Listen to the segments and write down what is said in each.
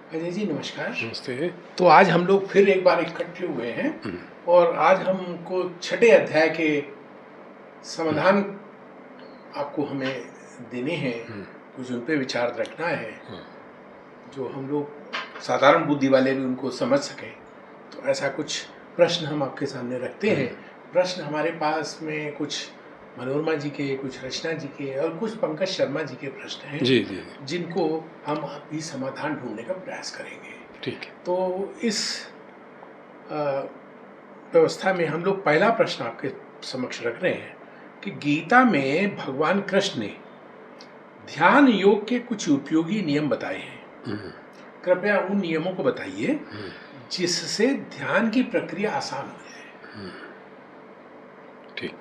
अजय जी नमस्कार। नमस्ते। तो आज हम लोग फिर एक बार इकट्ठे हुए हैं और आज हमको छठे अध्याय के समाधान आपको हमें देने हैं, कुछ उन पे विचार रखना है जो हम लोग साधारण बुद्धि वाले भी उनको समझ सकें। तो ऐसा कुछ प्रश्न हम आपके सामने रखते हैं। प्रश्न हमारे पास में कुछ मनोरमा जी के, कुछ रचना जी के और कुछ पंकज शर्मा जी के प्रश्न हैं जी जी जिनको हम अभी समाधान ढूंढने का प्रयास करेंगे। ठीक है। तो इस व्यवस्था में हम लोग पहला प्रश्न आपके समक्ष रख रहे हैं कि गीता में भगवान कृष्ण ने ध्यान योग के कुछ उपयोगी नियम बताए हैं। कृपया उन नियमों को बताइए जिससे ध्यान की प्रक्रिया आसान हो जाए। ठीक,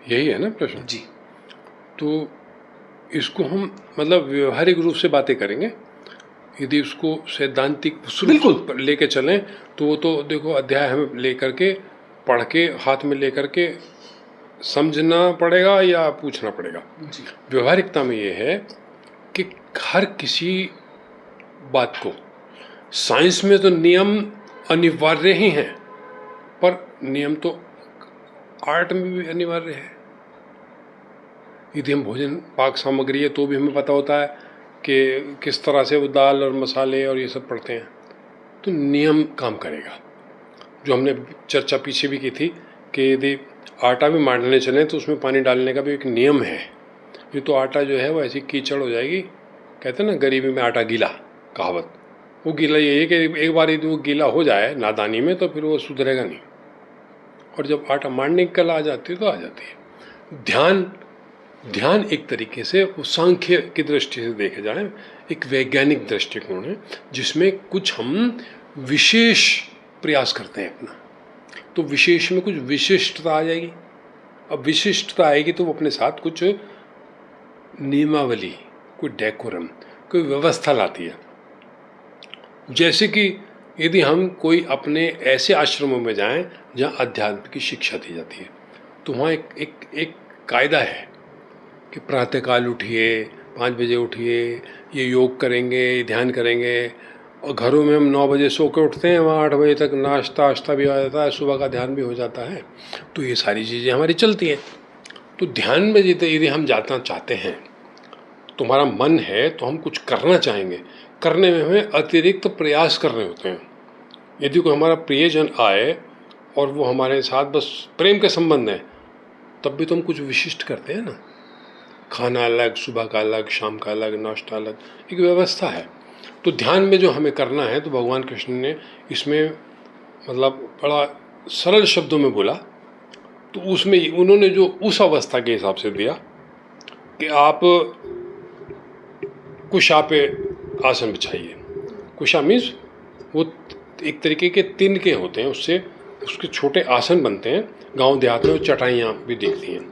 यही है ना प्रश्न जी। तो इसको हम मतलब व्यवहारिक रूप से बातें करेंगे। यदि उसको सैद्धांतिक बिल्कुल लेके चलें तो वो तो देखो अध्याय हमें लेकर के पढ़ के हाथ में लेकर के समझना पड़ेगा या पूछना पड़ेगा। जी। व्यवहारिकता में ये है कि हर किसी बात को साइंस में तो नियम अनिवार्य ही हैं, पर नियम तो आर्ट में भी अनिवार्य है। यदि हम भोजन पाक सामग्री है तो भी हमें पता होता है कि किस तरह से वो दाल और मसाले और ये सब पड़ते हैं, तो नियम काम करेगा। जो हमने चर्चा पीछे भी की थी कि यदि आटा भी मारने चलें तो उसमें पानी डालने का भी एक नियम है। ये तो आटा जो है वो ऐसी कीचड़ हो जाएगी, कहते हैं ना गरीबी में आटा गीला, कहावत। वो गीला ये है कि एक बार यदि वो गीला हो जाए नादानी में तो फिर वो सुधरेगा नहीं, और जब आटा मारने की कला आ जाती है तो आ जाती है। ध्यान एक तरीके से वो सांख्य की दृष्टि से देखे जाए एक वैज्ञानिक दृष्टिकोण है जिसमें कुछ हम विशेष प्रयास करते हैं अपना, तो विशेष में कुछ विशिष्टता आ जाएगी। अब विशिष्टता आएगी तो वो अपने साथ कुछ नियमावली, कोई डेकोरम, कोई व्यवस्था लाती है। जैसे कि यदि हम कोई अपने ऐसे आश्रमों में जाएं जहां अध्यात्म की शिक्षा दी जाती है तो वहाँ एक कायदा है कि प्रातःकाल उठिए, 5 बजे उठिए, ये योग करेंगे, ध्यान करेंगे। और घरों में हम 9 बजे सो के उठते हैं, वहाँ 8 बजे तक नाश्ता वाश्ता भी हो जाता है, सुबह का ध्यान भी हो जाता है। तो ये सारी चीज़ें हमारी चलती हैं। तो ध्यान में यदि हम जाना चाहते हैं, तुम्हारा मन है तो हम कुछ करना चाहेंगे, करने में हमें अतिरिक्त प्रयास करने होते हैं। यदि कोई हमारा प्रियजन आए और वो हमारे साथ बस प्रेम के संबंध है, तब भी तो हम कुछ विशिष्ट करते हैं ना। खाना अलग, सुबह का अलग, शाम का अलग, नाश्ता अलग, एक व्यवस्था है। तो ध्यान में जो हमें करना है तो भगवान कृष्ण ने इसमें मतलब बड़ा सरल शब्दों में बोला। तो उसमें उन्होंने जो उस अवस्था के हिसाब से दिया कि आप कुशा पे आसन बिछाइए। कुशा मीन्स वो एक तरीके के तिन के होते हैं, उससे उसके छोटे आसन बनते हैं। गांव देहात में चटाइयाँ भी दिखती हैं,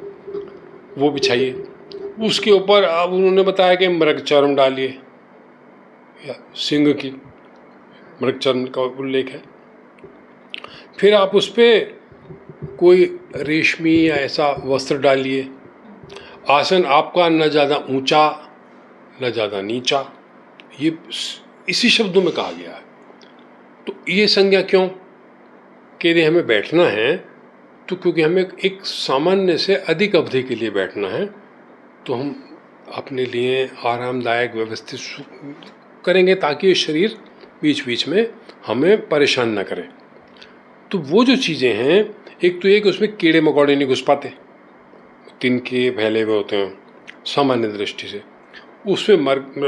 वो बिछाइए। उसके ऊपर अब उन्होंने बताया कि मृगचर्म डालिए, या सिंह की मृगचर्म का उल्लेख है। फिर आप उस पर कोई रेशमी या ऐसा वस्त्र डालिए। आसन आपका न ज़्यादा ऊंचा न ज़्यादा नीचा, ये इसी शब्दों में कहा गया है। तो ये संज्ञा क्यों कि यदि हमें बैठना है तो क्योंकि हमें एक सामान्य से अधिक अवधि के लिए बैठना है, तो हम अपने लिए आरामदायक व्यवस्थित करेंगे ताकि ये शरीर बीच बीच में हमें परेशान ना करे। तो वो जो चीज़ें हैं, एक तो ये कि उसमें कीड़े मकोड़े नहीं घुस पाते, तिनके फैले हुए होते हैं सामान्य दृष्टि से। उसमें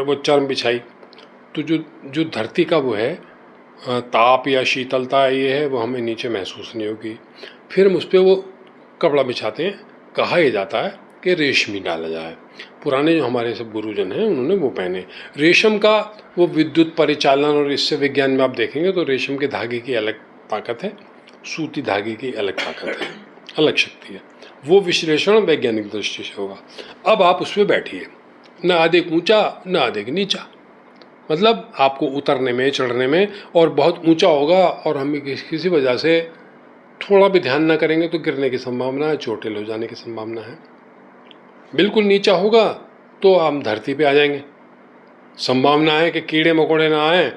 वो चर्म बिछाई तो जो धरती का वो है ताप या शीतलता ये है वो हमें नीचे महसूस नहीं होगी। फिर हम उस पर वो कपड़ा बिछाते हैं। कहा यह जाता है कि रेशमी डाला जाए। पुराने जो हमारे सब गुरुजन हैं उन्होंने वो पहने। रेशम का वो विद्युत परिचालन और इससे विज्ञान में आप देखेंगे तो रेशम के धागे की अलग ताकत है, सूती धागे की अलग ताकत है, अलग शक्ति है। वो विश्लेषण वैज्ञानिक दृष्टि से होगा। अब आप उस पर बैठिए, न अधिक ऊंचा न अधिक नीचा, मतलब आपको उतरने में चढ़ने में, और बहुत ऊंचा होगा और हमें किसी वजह से थोड़ा भी ध्यान ना करेंगे तो गिरने की संभावना है, चोटिल हो जाने की संभावना है। बिल्कुल नीचा होगा तो हम धरती पे आ जाएंगे। संभावना है कि कीड़े मकोड़े ना आए,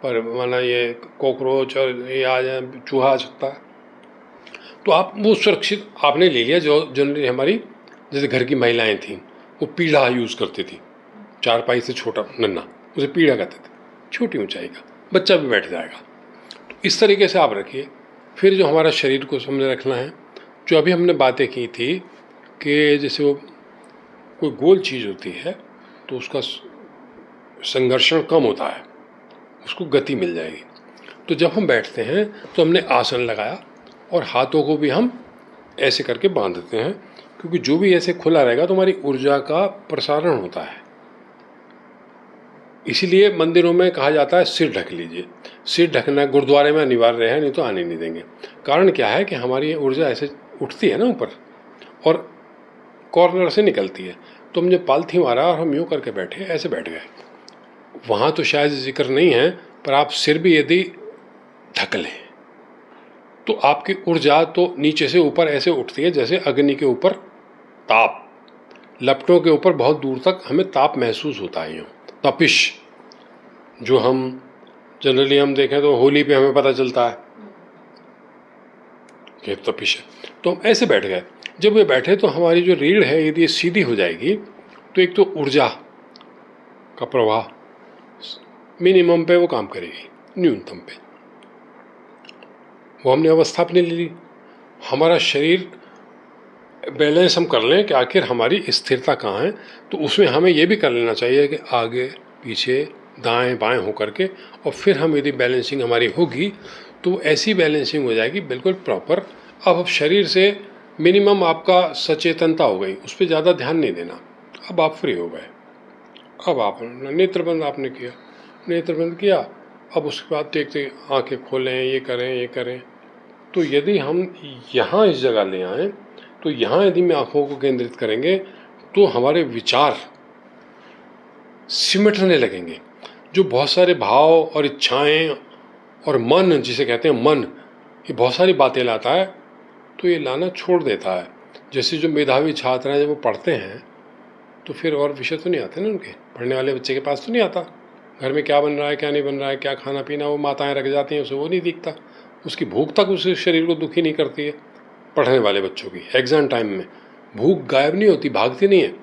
पर माना ये कॉकरोच और ये आ जाए, चूहा आ सकता है। तो आप वो सुरक्षित आपने ले लिया। जो जनरली हमारी जैसे घर की महिलाएं थीं, वो पीढ़ा यूज़ करती थी, चारपाई से छोटा नन्ना, उसे पीढ़ा कहते थे, छोटी ऊंचाई का, बच्चा भी बैठ जाएगा। तो इस तरीके से आप रखिए। फिर जो हमारा शरीर को समझ रखना है, जो अभी हमने बातें की थी कि जैसे वो कोई गोल चीज़ होती है तो उसका संघर्षण कम होता है, उसको गति मिल जाएगी। तो जब हम बैठते हैं तो हमने आसन लगाया और हाथों को भी हम ऐसे करके बांधते हैं, क्योंकि जो भी ऐसे खुला रहेगा तो हमारी ऊर्जा का प्रसारण होता है। इसीलिए मंदिरों में कहा जाता है सिर ढक लीजिए। सिर ढकना गुरुद्वारे में अनिवार्य है, नहीं तो आने नहीं देंगे। कारण क्या है कि हमारी ऊर्जा ऐसे उठती है ना ऊपर और कॉर्नर से निकलती है। तो हमने पालथी मारा और हम यूँ करके बैठे, ऐसे बैठ गए। वहाँ तो शायद जिक्र नहीं है, पर आप सिर भी यदि ढक लें तो आपकी ऊर्जा तो नीचे से ऊपर ऐसे उठती है जैसे अग्नि के ऊपर ताप, लपटों के ऊपर बहुत दूर तक हमें ताप महसूस होता है। यूँ तपिश जो हम जनरली हम देखें तो होली पे हमें पता चलता है कि तपिश है। तो हम ऐसे बैठ गए। जब वे बैठे तो हमारी जो रीढ़ है यदि सीधी हो जाएगी तो एक तो ऊर्जा का प्रवाह मिनिमम पे वो काम करेगी, न्यूनतम पे वो हमने अवस्था अपने ले ली। हमारा शरीर बैलेंस हम कर लें कि आखिर हमारी स्थिरता कहाँ है, तो उसमें हमें ये भी कर लेना चाहिए कि आगे पीछे दाएं बाएं हो करके, और फिर हम यदि बैलेंसिंग हमारी होगी तो ऐसी बैलेंसिंग हो जाएगी बिल्कुल प्रॉपर। अब शरीर से मिनिमम आपका सचेतनता हो गई, उस पर ज़्यादा ध्यान नहीं देना। अब आप फ्री हो गए। अब आप नेत्रबंद आपने किया, नेत्रबंद किया, अब उसके बाद देखते आंखें खोलें, ये करें। तो यदि हम यहाँ इस जगह ले आएँ तो यहाँ यदि मैं आँखों को केंद्रित करेंगे तो हमारे विचार सिमटने लगेंगे। जो बहुत सारे भाव और इच्छाएं और मन, जिसे कहते हैं मन, ये बहुत सारी बातें लाता है, तो ये लाना छोड़ देता है। जैसे जो मेधावी छात्र हैं जब वो पढ़ते हैं तो फिर और विषय तो नहीं आते ना उनके, पढ़ने वाले बच्चे के पास तो नहीं आता। घर में क्या बन रहा है, क्या नहीं बन रहा है, क्या खाना पीना, वो माताएं रख जाती हैं, उसे वो नहीं दिखता। उसकी भूख तक उस शरीर को दुखी नहीं करती है। पढ़ने वाले बच्चों की एग्ज़ाम टाइम में भूख गायब नहीं होती, भागती नहीं है,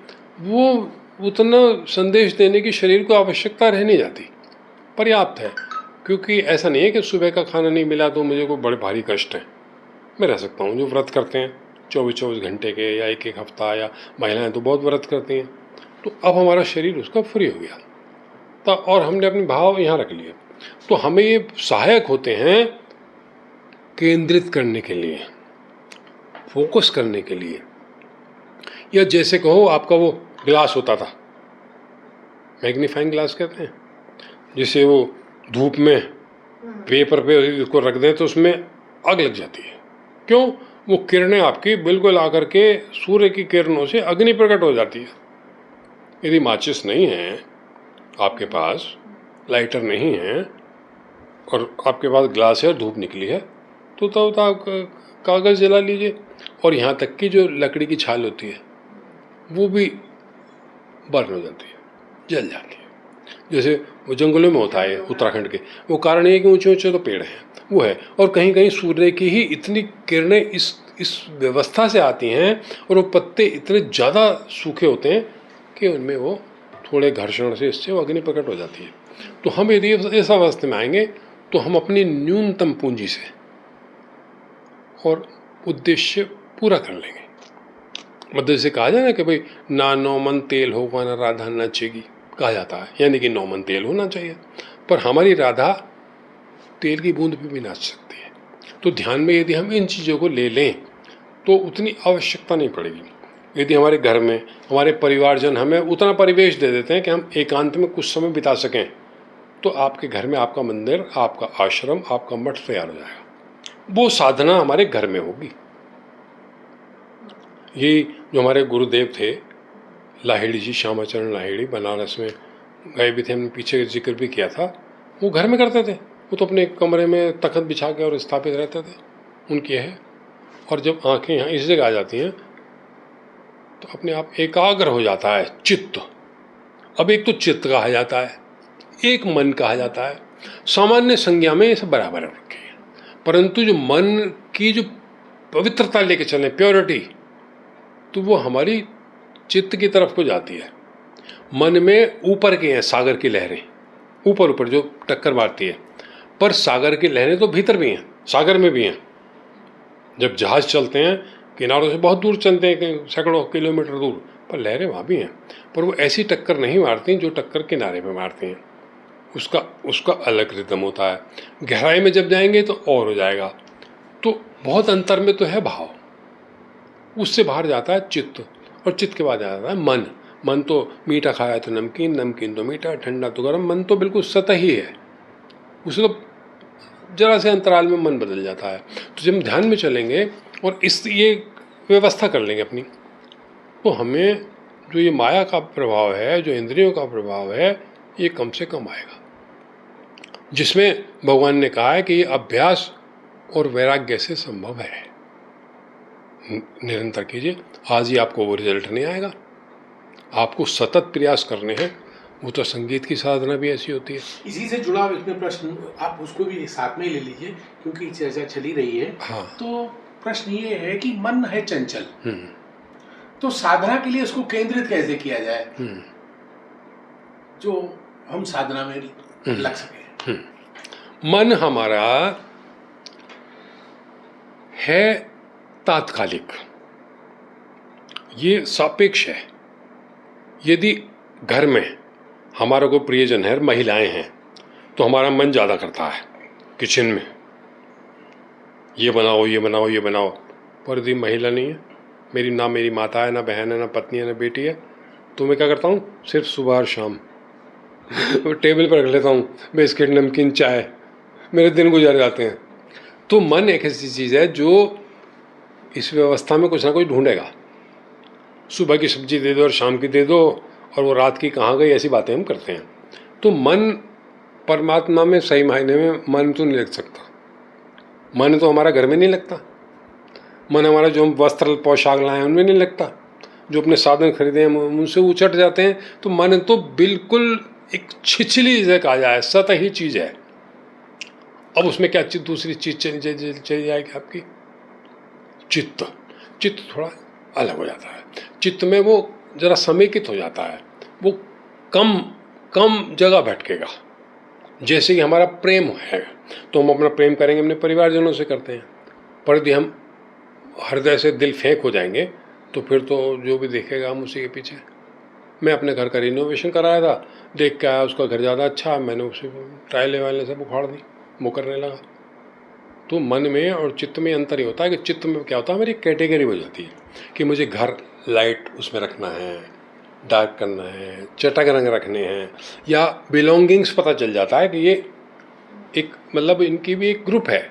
वो उतना संदेश देने की शरीर को आवश्यकता रह नहीं जाती, पर्याप्त है। क्योंकि ऐसा नहीं है कि सुबह का खाना नहीं मिला तो मुझे कोई बड़े भारी कष्ट हैं। मैं रह सकता हूँ। जो व्रत करते हैं 24-24 घंटे के या एक हफ्ता, या महिलाएं तो बहुत व्रत करती हैं, तो अब हमारा शरीर उसका फ्री हो गया तो, और हमने अपने भाव यहाँ रख लिए। तो हमें ये सहायक होते हैं केंद्रित करने के लिए, फोकस करने के लिए। या जैसे कहो आपका वो ग्लास होता था, मैग्नीफाइंग ग्लास कहते हैं, जिसे वो धूप में पेपर पे उसको रख दें तो उसमें आग लग जाती है। क्यों? वो किरणें आपकी बिल्कुल आकर के सूर्य की किरणों से अग्नि प्रकट हो जाती है। यदि माचिस नहीं है आपके पास, लाइटर नहीं है, और आपके पास ग्लास है और धूप निकली है, तो आप कागज़ जला लीजिए। और यहाँ तक कि जो लकड़ी की छाल होती है वो भी बर्न हो जाती है, जल जाती है। जैसे वो जंगलों में होता है उत्तराखंड के, वो कारण ये है कि ऊंचे ऊंचे तो पेड़ हैं, वो है। और कहीं कहीं सूर्य की ही इतनी किरणें इस व्यवस्था से आती हैं और वो पत्ते इतने ज़्यादा सूखे होते हैं कि उनमें वो थोड़े घर्षण से इससे वो अग्नि प्रकट हो जाती है। तो हम यदि इस अवस्था में आएंगे तो हम अपनी न्यूनतम पूंजी से और उद्देश्य पूरा कर लेंगे। मतलब जैसे कहा जाए ना कि भाई ना नौमन तेल होगा ना राधा नाचेगी, कहा जाता है, यानी कि नौमन तेल होना चाहिए। पर हमारी राधा तेल की बूंद पे भी नाच सकती है। तो ध्यान में यदि हम इन चीज़ों को ले लें तो उतनी आवश्यकता नहीं पड़ेगी। यदि हमारे घर में हमारे परिवारजन हमें उतना परिवेश दे देते हैं कि हम एकांत में कुछ समय बिता सकें, तो आपके घर में आपका मंदिर, आपका आश्रम, आपका मठ तैयार हो जाएगा। वो साधना हमारे घर में होगी। ये जो हमारे गुरुदेव थे लाहिड़ी जी, श्यामाचरण लाहिड़ी, बनारस में गए भी थे, हमने पीछे जिक्र भी किया था। वो घर में करते थे, वो तो अपने कमरे में तखत बिछा के और स्थापित रहते थे, उनकी है। और जब आंखें यहाँ इस जगह आ जाती हैं तो अपने आप एकाग्र हो जाता है चित्त, अब एक तो चित्त कहा जाता है, एक मन कहा जाता है। सामान्य संज्ञा में ये सब बराबर रखे हैं, परंतु जो मन की जो पवित्रता लेके चले, प्योरिटी, तो वो हमारी चित्त की तरफ को जाती है। मन में ऊपर के हैं सागर की लहरें, ऊपर ऊपर जो टक्कर मारती है, पर सागर की लहरें तो भीतर भी हैं, सागर में भी हैं। जब जहाज चलते हैं किनारों से बहुत दूर चलते हैं, सैकड़ों किलोमीटर दूर, पर लहरें वहाँ भी हैं, पर वो ऐसी टक्कर नहीं मारती जो टक्कर किनारे पे मारती हैं। उसका अलग रिदम होता है। गहराई में जब जाएंगे तो और हो जाएगा। तो बहुत अंतर में तो है भाव, उससे बाहर जाता है चित्त, और चित्त के बाद जाता है मन। मन तो मीठा खाया तो नमकीन, नमकीन तो मीठा, ठंडा तो गर्म। मन तो बिल्कुल सतही है, उसे तो जरा से अंतराल में मन बदल जाता है। तो जब हम ध्यान में चलेंगे और ये व्यवस्था कर लेंगे अपनी, तो हमें जो ये माया का प्रभाव है, जो इंद्रियों का प्रभाव है, ये कम से कम आएगा। जिसमें भगवान ने कहा है कि ये अभ्यास और वैराग्य से संभव है। निरंतर कीजिए, आज ही आपको वो रिजल्ट नहीं आएगा, आपको सतत प्रयास करने हैं। वो तो संगीत की साधना भी ऐसी होती है। इसी से जुड़ा इसमें प्रश्न, आप उसको भी साथ में ही ले लीजिए क्योंकि चर्चा चली रही है। हाँ। तो प्रश्न ये है कि मन है चंचल, तो साधना के लिए उसको केंद्रित कैसे किया जाए जो हम साधना में लग सके। मन हमारा है तात्कालिक, ये सापेक्ष है। यदि घर में हमारा कोई प्रियजन है, महिलाएं हैं, तो हमारा मन ज़्यादा करता है किचन में, ये बनाओ ये बनाओ ये बनाओ, पर यदि महिला नहीं है, मेरी माता है, ना बहन है, ना पत्नी है, ना बेटी है, तो मैं क्या करता हूँ, सिर्फ सुबह और शाम टेबल पर रख लेता हूँ बिस्किट, नमकीन, चाय, मेरे दिन गुजर जाते हैं। तो मन एक ऐसी चीज़ है जो इस व्यवस्था में कुछ ना कुछ ढूंढेगा। सुबह की सब्जी दे दो और शाम की दे दो, और वो रात की कहाँ गई, ऐसी बातें हम करते हैं। तो मन परमात्मा में सही मायने में मन तो नहीं लग सकता। मन तो हमारा घर में नहीं लगता, मन हमारा जो हम वस्त्र पोशाक लाए उनमें नहीं लगता, जो अपने साधन खरीदे हैं उनसे उचट जाते हैं। तो मन तो बिल्कुल एक छिछली चीज़ कहा जाए, सतही चीज़ है। अब उसमें क्या दूसरी चीज़ चली जाएगी आपकी, चित्त। चित्त थोड़ा अलग हो जाता है। चित्त में वो जरा समेकित हो जाता है, वो कम जगह भटकेगा। जैसे कि हमारा प्रेम है तो हम अपना प्रेम करेंगे, अपने परिवारजनों से करते हैं, पर यदि हम हृदय से दिल फेंक हो जाएंगे तो फिर तो जो भी देखेगा हम उसी के पीछे। मैं अपने घर का रिनोवेशन कराया था, देख के आया उसका घर ज़्यादा अच्छा, मैंने उसे टाइलें वाइलें सब उखाड़ दी, वो करने लगा। तो मन में और चित्त में अंतर ही होता है कि चित्त में क्या होता है, मेरी कैटेगरी हो जाती है कि मुझे घर लाइट उसमें रखना है, डार्क करना है, चटक रंग रखने हैं, या बिलोंगिंग्स पता चल जाता है कि ये एक मतलब इनकी भी एक ग्रुप है,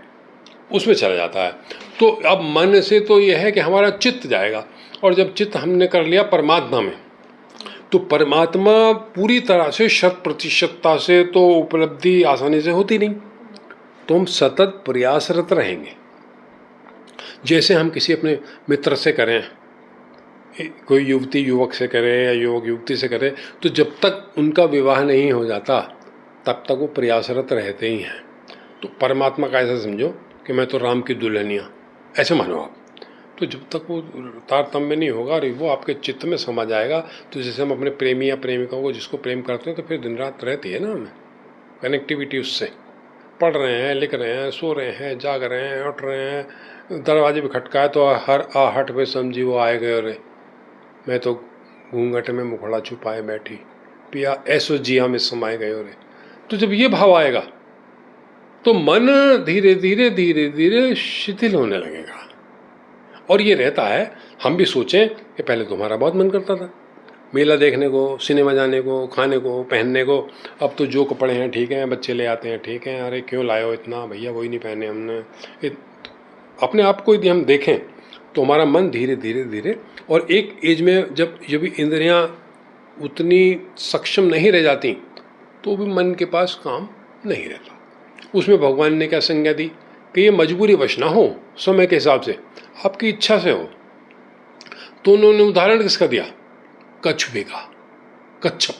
उसमें चला जाता है। तो अब मन से तो यह है कि हमारा चित्त जाएगा, और जब चित्त हमने कर लिया परमात्मा में, तो परमात्मा पूरी तरह से 100% से तो उपलब्धि आसानी से होती नहीं, तो हम सतत प्रयासरत रहेंगे। जैसे हम किसी अपने मित्र से करें, कोई युवती युवक से करे या युवक युवती से करे, तो जब तक उनका विवाह नहीं हो जाता तब तक वो प्रयासरत रहते ही हैं। तो परमात्मा का ऐसा समझो कि मैं तो राम की दुल्हनिया, ऐसे मानो आप। तो जब तक वो तारतम्य नहीं होगा और वो आपके चित्त में समा जाएगा, तो जैसे हम अपने प्रेमी या प्रेमिका को जिसको प्रेम करते हैं, तो फिर दिन रात रहती है ना हमें कनेक्टिविटी उससे। पढ़ रहे हैं, लिख रहे हैं, सो रहे हैं, जाग रहे हैं, उठ रहे हैं, दरवाजे पे खटकाए तो हर आहट पे समझी वो आए गए, रे मैं तो घूंघट में मुखड़ा छुपाए बैठी, पिया ऐसो जिया में समाए गए रे। तो जब ये भाव आएगा तो मन धीरे धीरे धीरे धीरे शिथिल होने लगेगा। और ये रहता है, हम भी सोचें कि पहले तुम्हारा बहुत मन करता था मेला देखने को, सिनेमा जाने को, खाने को, पहनने को। अब तो जो कपड़े हैं ठीक हैं, बच्चे ले आते हैं ठीक हैं, अरे क्यों लाए हो इतना, भैया वही नहीं पहने हमने। अपने आप को यदि हम देखें तो हमारा मन धीरे धीरे धीरे, और एक एज में जब इंद्रियां उतनी सक्षम नहीं रह जाती तो भी मन के पास काम नहीं रहता। उसमें भगवान ने क्या संज्ञा दी कि ये मजबूरी वश ना हो, समय के हिसाब से आपकी इच्छा से हो। तो उन्होंने उदाहरण किसका दिया, कछुए का, कच्छप,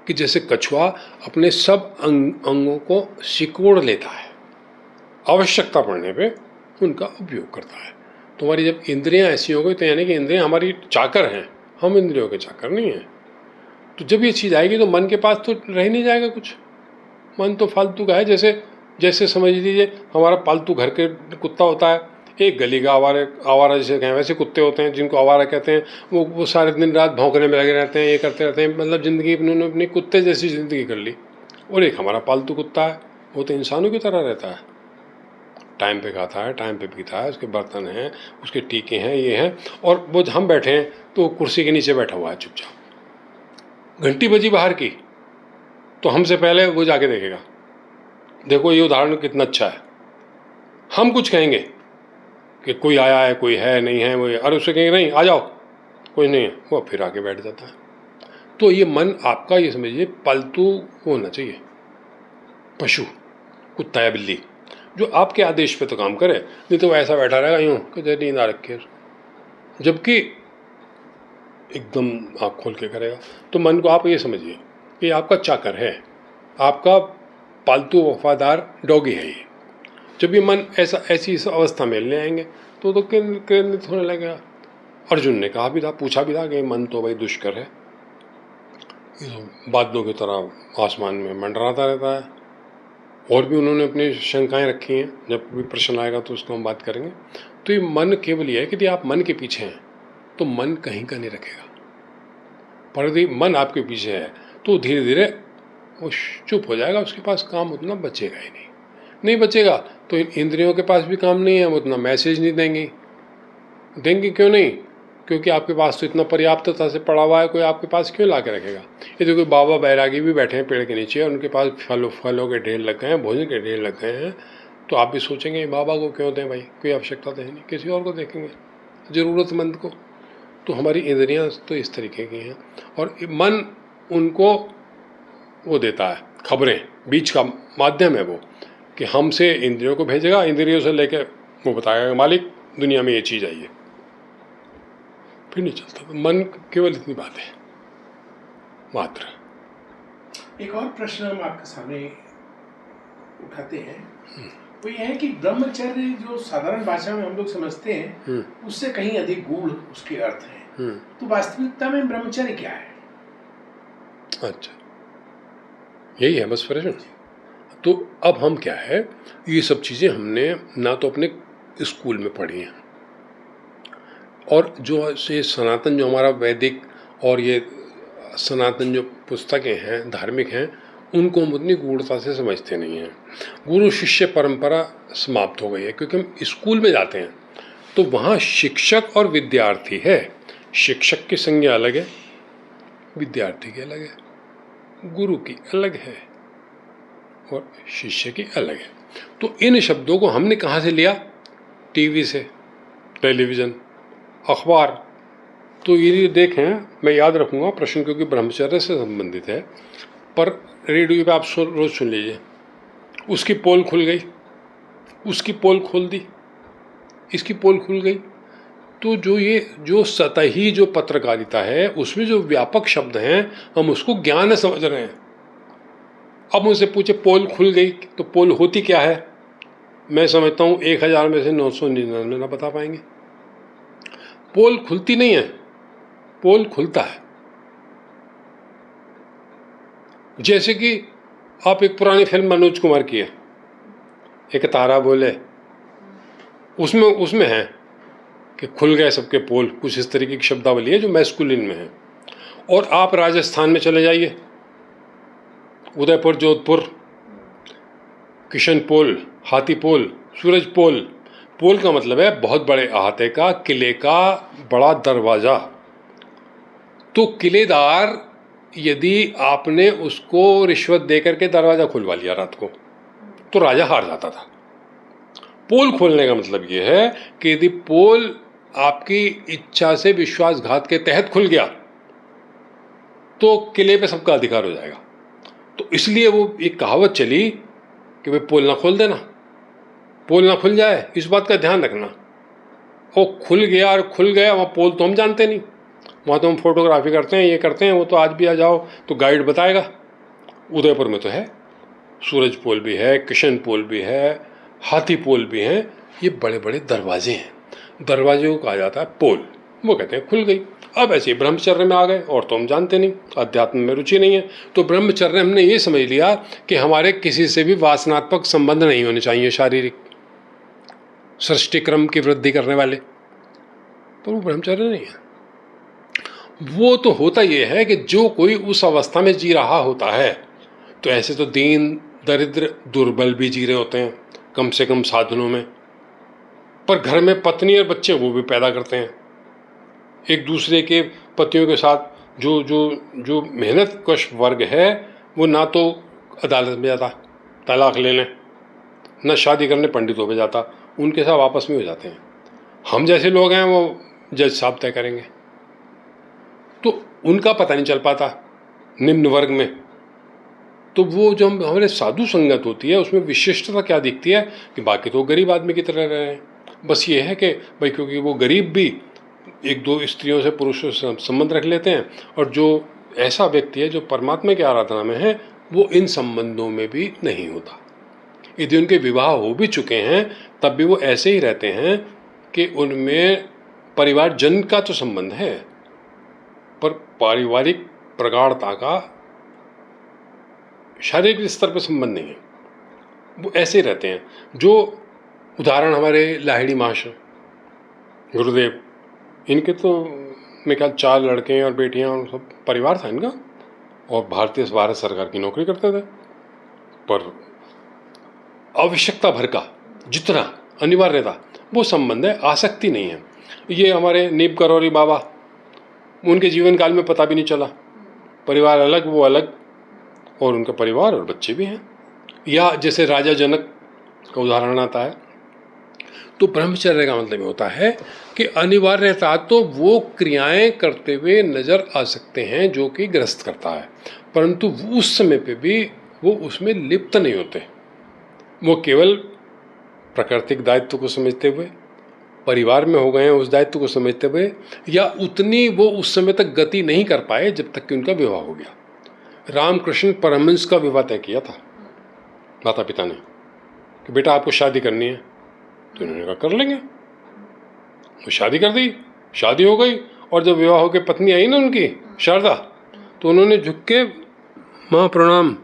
कि जैसे कछुआ अपने सब अंगों को सिकोड़ लेता है, आवश्यकता पड़ने पे उनका उपयोग करता है। तो हमारी जब इंद्रियां ऐसी हो गई तो यानी कि इंद्रियां हमारी चाकर हैं, हम इंद्रियों के चाकर नहीं हैं। तो जब ये चीज़ आएगी तो मन के पास तो रह नहीं जाएगा कुछ, मन तो फालतू का है। जैसे समझ लीजिए हमारा पालतू घर के कुत्ता होता है, एक गली का आवारा जैसे कहें वैसे कुत्ते होते हैं जिनको आवारा कहते हैं। वो सारे दिन रात भौंकने में लगे रहते हैं, ये करते रहते हैं, मतलब ज़िंदगी उन्होंने अपनी कुत्ते जैसी ज़िंदगी कर ली। और एक हमारा पालतू कुत्ता है, वो तो इंसानों की तरह रहता है, टाइम पे खाता है, टाइम पे पीता है, उसके बर्तन हैं, उसके टीके हैं, ये हैं। और वो हम बैठे हैं तो कुर्सी के नीचे बैठा हुआ है चुपचाप। घंटी बजी बाहर की तो हमसे पहले वो जाके देखेगा, देखो ये उदाहरण कितना अच्छा है। हम कुछ कहेंगे कि कोई आया है, कोई है नहीं है, वो अरे उससे कहेंगे नहीं आ जाओ कोई नहीं है, वो फिर आके बैठ जाता है। तो ये मन आपका ये समझिए पालतू होना चाहिए, पशु, कुत्ता या बिल्ली, जो आपके आदेश पे तो काम करे, नहीं तो वो ऐसा बैठा रहेगा यूँ कि नींद आ रखी है, जबकि एकदम आँख खोल के करेगा। तो मन को आप ये समझिए कि आपका चाकर है, आपका पालतू वफादार डॉगी है ये। जब ये मन ऐसी अवस्था में ले आएंगे तो केंद्रित होने लगेगा। अर्जुन ने कहा भी था, पूछा भी था कि मन तो भाई दुष्कर है, बादलों की तरह आसमान में मंडराता रहता है। और भी उन्होंने अपनी शंकाएं रखी हैं, जब भी प्रश्न आएगा तो उसको हम बात करेंगे। तो ये मन केवल ये है कि यदि आप मन के पीछे हैं तो मन कहीं का नहीं रखेगा, पर यदि मन आपके पीछे है तो धीरे धीरे वो चुप हो जाएगा, उसके पास काम उतना बचेगा ही नहीं बचेगा। तो इन इंद्रियों के पास भी काम नहीं है, वो उतना मैसेज नहीं देंगी क्यों नहीं? क्योंकि आपके पास तो इतना पर्याप्तता से पड़ा हुआ है, कोई आपके पास क्यों ला के रखेगा? ये देखो बाबा बैरागी भी बैठे हैं पेड़ के नीचे और उनके पास फलों के ढेर लग गए हैं, भोजन के ढेर लग गए हैं, तो आप भी सोचेंगे बाबा को क्यों दें भाई, कोई आवश्यकता तो है नहीं, किसी और को देखेंगे, ज़रूरतमंद को। तो हमारी इंद्रियां तो इस तरीके की हैं और मन उनको वो देता है खबरें, बीच का माध्यम है वो, कि हमसे इंद्रियों को भेजेगा, इंद्रियों से लेके वो बताएगा मालिक दुनिया में ये चीज़ आई है, फिर नहीं चलता। तो मन केवल इतनी बात है मात्र। एक और प्रश्न हम आपके सामने उठाते हैं, वो ये है कि ब्रह्मचर्य जो साधारण भाषा में हम लोग समझते हैं उससे कहीं अधिक गूढ़ उसके अर्थ हैं। तो वास्तविकता में ब्रह्मचर्य क्या है? अच्छा, यही है बस प्रश्न। तो अब हम क्या है, ये सब चीज़ें हमने ना तो अपने स्कूल में पढ़ी हैं, और जो से सनातन जो हमारा वैदिक और ये सनातन जो पुस्तकें हैं धार्मिक हैं, उनको हम उतनी गूढ़ता से समझते नहीं हैं। गुरु शिष्य परंपरा समाप्त हो गई है, क्योंकि हम स्कूल में जाते हैं तो वहाँ शिक्षक और विद्यार्थी है, शिक्षक की संज्ञा अलग है, विद्यार्थी की अलग है, गुरु की अलग है और शिष्य की अलग है। तो इन शब्दों को हमने कहाँ से लिया? टीवी से, टेलीविज़न, अखबार। तो ये देखें, मैं याद रखूँगा प्रश्न क्योंकि ब्रह्मचर्य से संबंधित है, पर रेडियो पे आप रोज़ सुन लीजिए, उसकी पोल खुल गई, उसकी पोल खोल दी, इसकी पोल खुल गई। तो जो सतही जो पत्रकारिता है उसमें जो व्यापक शब्द हैं हम उसको ज्ञान समझ रहे हैं। अब मुझसे पूछे पोल खुल गई तो पोल होती क्या है? मैं समझता हूँ 1000 में से 999 ना बता पाएंगे। पोल खुलती नहीं है, पोल खुलता है। जैसे कि आप एक पुरानी फिल्म मनोज कुमार की है, एक तारा बोले, उसमें है कि खुल गए सबके पोल, कुछ इस तरीके की शब्दावली है जो मैस्कुलिन में है। और आप राजस्थान में चले जाइए, उदयपुर, जोधपुर, किशन पोल, हाथी पोल, सूरज पोल। पोल का मतलब है बहुत बड़े अहाते का, किले का बड़ा दरवाज़ा। तो किलेदार यदि आपने उसको रिश्वत दे करके दरवाज़ा खुलवा लिया रात को तो राजा हार जाता था। पोल खोलने का मतलब ये है कि यदि पोल आपकी इच्छा से विश्वासघात के तहत खुल गया तो किले पे सबका अधिकार हो जाएगा। तो इसलिए वो एक कहावत चली कि भाई पोल ना खोल देना, पोल ना खुल जाए, इस बात का ध्यान रखना। वो खुल गया और खुल गया, वहाँ पोल तो हम जानते नहीं, वहाँ तो हम फोटोग्राफी करते हैं, ये करते हैं, वो तो आज भी आ जाओ तो गाइड बताएगा। उदयपुर में तो है, सूरज पोल भी है, किशन पोल भी है, हाथी पोल भी हैं। ये बड़े बड़े दरवाजे हैं, दरवाजे को कहा जाता है पोल। वो कहते हैं खुल गई। अब ऐसे ब्रह्मचर्य में आ गए, और तो हम जानते नहीं, अध्यात्म में रुचि नहीं है, तो ब्रह्मचर्य हमने ये समझ लिया कि हमारे किसी से भी वासनात्मक संबंध नहीं होने चाहिए, शारीरिक सृष्टि क्रम की वृद्धि करने वाले। पर वो ब्रह्मचर्य नहीं है। वो तो होता ये है कि जो कोई उस अवस्था में जी रहा होता है, तो ऐसे तो दीन दरिद्र दुर्बल भी जी रहे होते हैं कम से कम साधनों में, पर घर में पत्नी और बच्चे वो भी पैदा करते हैं। एक दूसरे के पतियों के साथ जो जो जो मेहनत कश वर्ग है, वो ना तो अदालत में जाता तलाक लेने, न शादी करने पंडितों पे जाता, उनके साथ आपस में हो जाते हैं। हम जैसे लोग हैं वो जज साहब तय करेंगे, तो उनका पता नहीं चल पाता निम्न वर्ग में। तो वो जो हमारे साधु संगत होती है उसमें विशिष्टता क्या दिखती है कि बाकी तो गरीब आदमी की तरह रहे हैं। बस ये है कि भाई क्योंकि वो गरीब भी एक दो स्त्रियों से पुरुषों से संबंध रख लेते हैं, और जो ऐसा व्यक्ति है जो परमात्मा की आराधना में है वो इन संबंधों में भी नहीं होता। यदि उनके विवाह हो भी चुके हैं तब भी वो ऐसे ही रहते हैं कि उनमें परिवार जन का तो संबंध है, पर पारिवारिक प्रगाढ़ता का शारीरिक स्तर पर संबंध नहीं है। वो ऐसे ही रहते हैं। जो उदाहरण हमारे लाहिड़ी महाशय गुरुदेव, इनके तो मेरे ख्याल 4 लड़के और बेटियां और सब परिवार था इनका, और भारत सरकार की नौकरी करते थे। पर आवश्यकता भर का जितना अनिवार्य था वो संबंध है, आसक्ति नहीं है। ये हमारे नीब करौरी बाबा, उनके जीवन काल में पता भी नहीं चला, परिवार अलग वो अलग, और उनका परिवार और बच्चे भी हैं। या जैसे राजा जनक का उदाहरण आता है। तो ब्रह्मचर्य का मतलब ये होता है कि अनिवार्यता तो वो क्रियाएं करते हुए नजर आ सकते हैं जो कि ग्रस्त करता है, परंतु उस समय पे भी वो उसमें लिप्त नहीं होते। वो केवल प्राकृतिक दायित्व को समझते हुए, परिवार में हो गए हैं उस दायित्व को समझते हुए, या उतनी वो उस समय तक गति नहीं कर पाए जब तक कि उनका विवाह हो गया। रामकृष्ण परमहंस का विवाह तय किया था माता पिता ने कि बेटा आपको शादी करनी है, तो उन्होंने कहा कर लेंगे। वो शादी कर दी, शादी हो गई, और जब विवाह होकर पत्नी आई ना उनकी शारदा, तो उन्होंने झुक के माँ प्रणाम,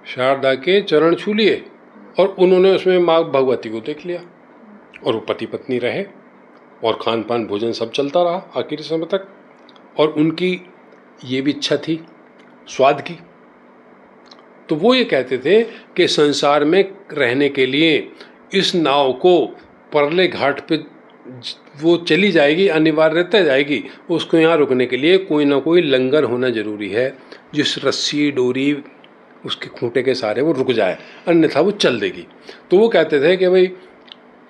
शारदा के चरण छू लिए, और उन्होंने उसमें माँ भगवती को देख लिया, और वो पति पत्नी रहे, और खान पान भोजन सब चलता रहा आखिरी समय तक। और उनकी ये भी इच्छा थी स्वाद की, तो वो ये कहते थे कि संसार में रहने के लिए इस नाव को परले घाट पे वो चली जाएगी, अनिवार्यता जाएगी, उसको यहाँ रुकने के लिए कोई ना कोई लंगर होना जरूरी है, जिस रस्सी डोरी उसके खूंटे के सहारे वो रुक जाए, अन्यथा वो चल देगी। तो वो कहते थे कि भाई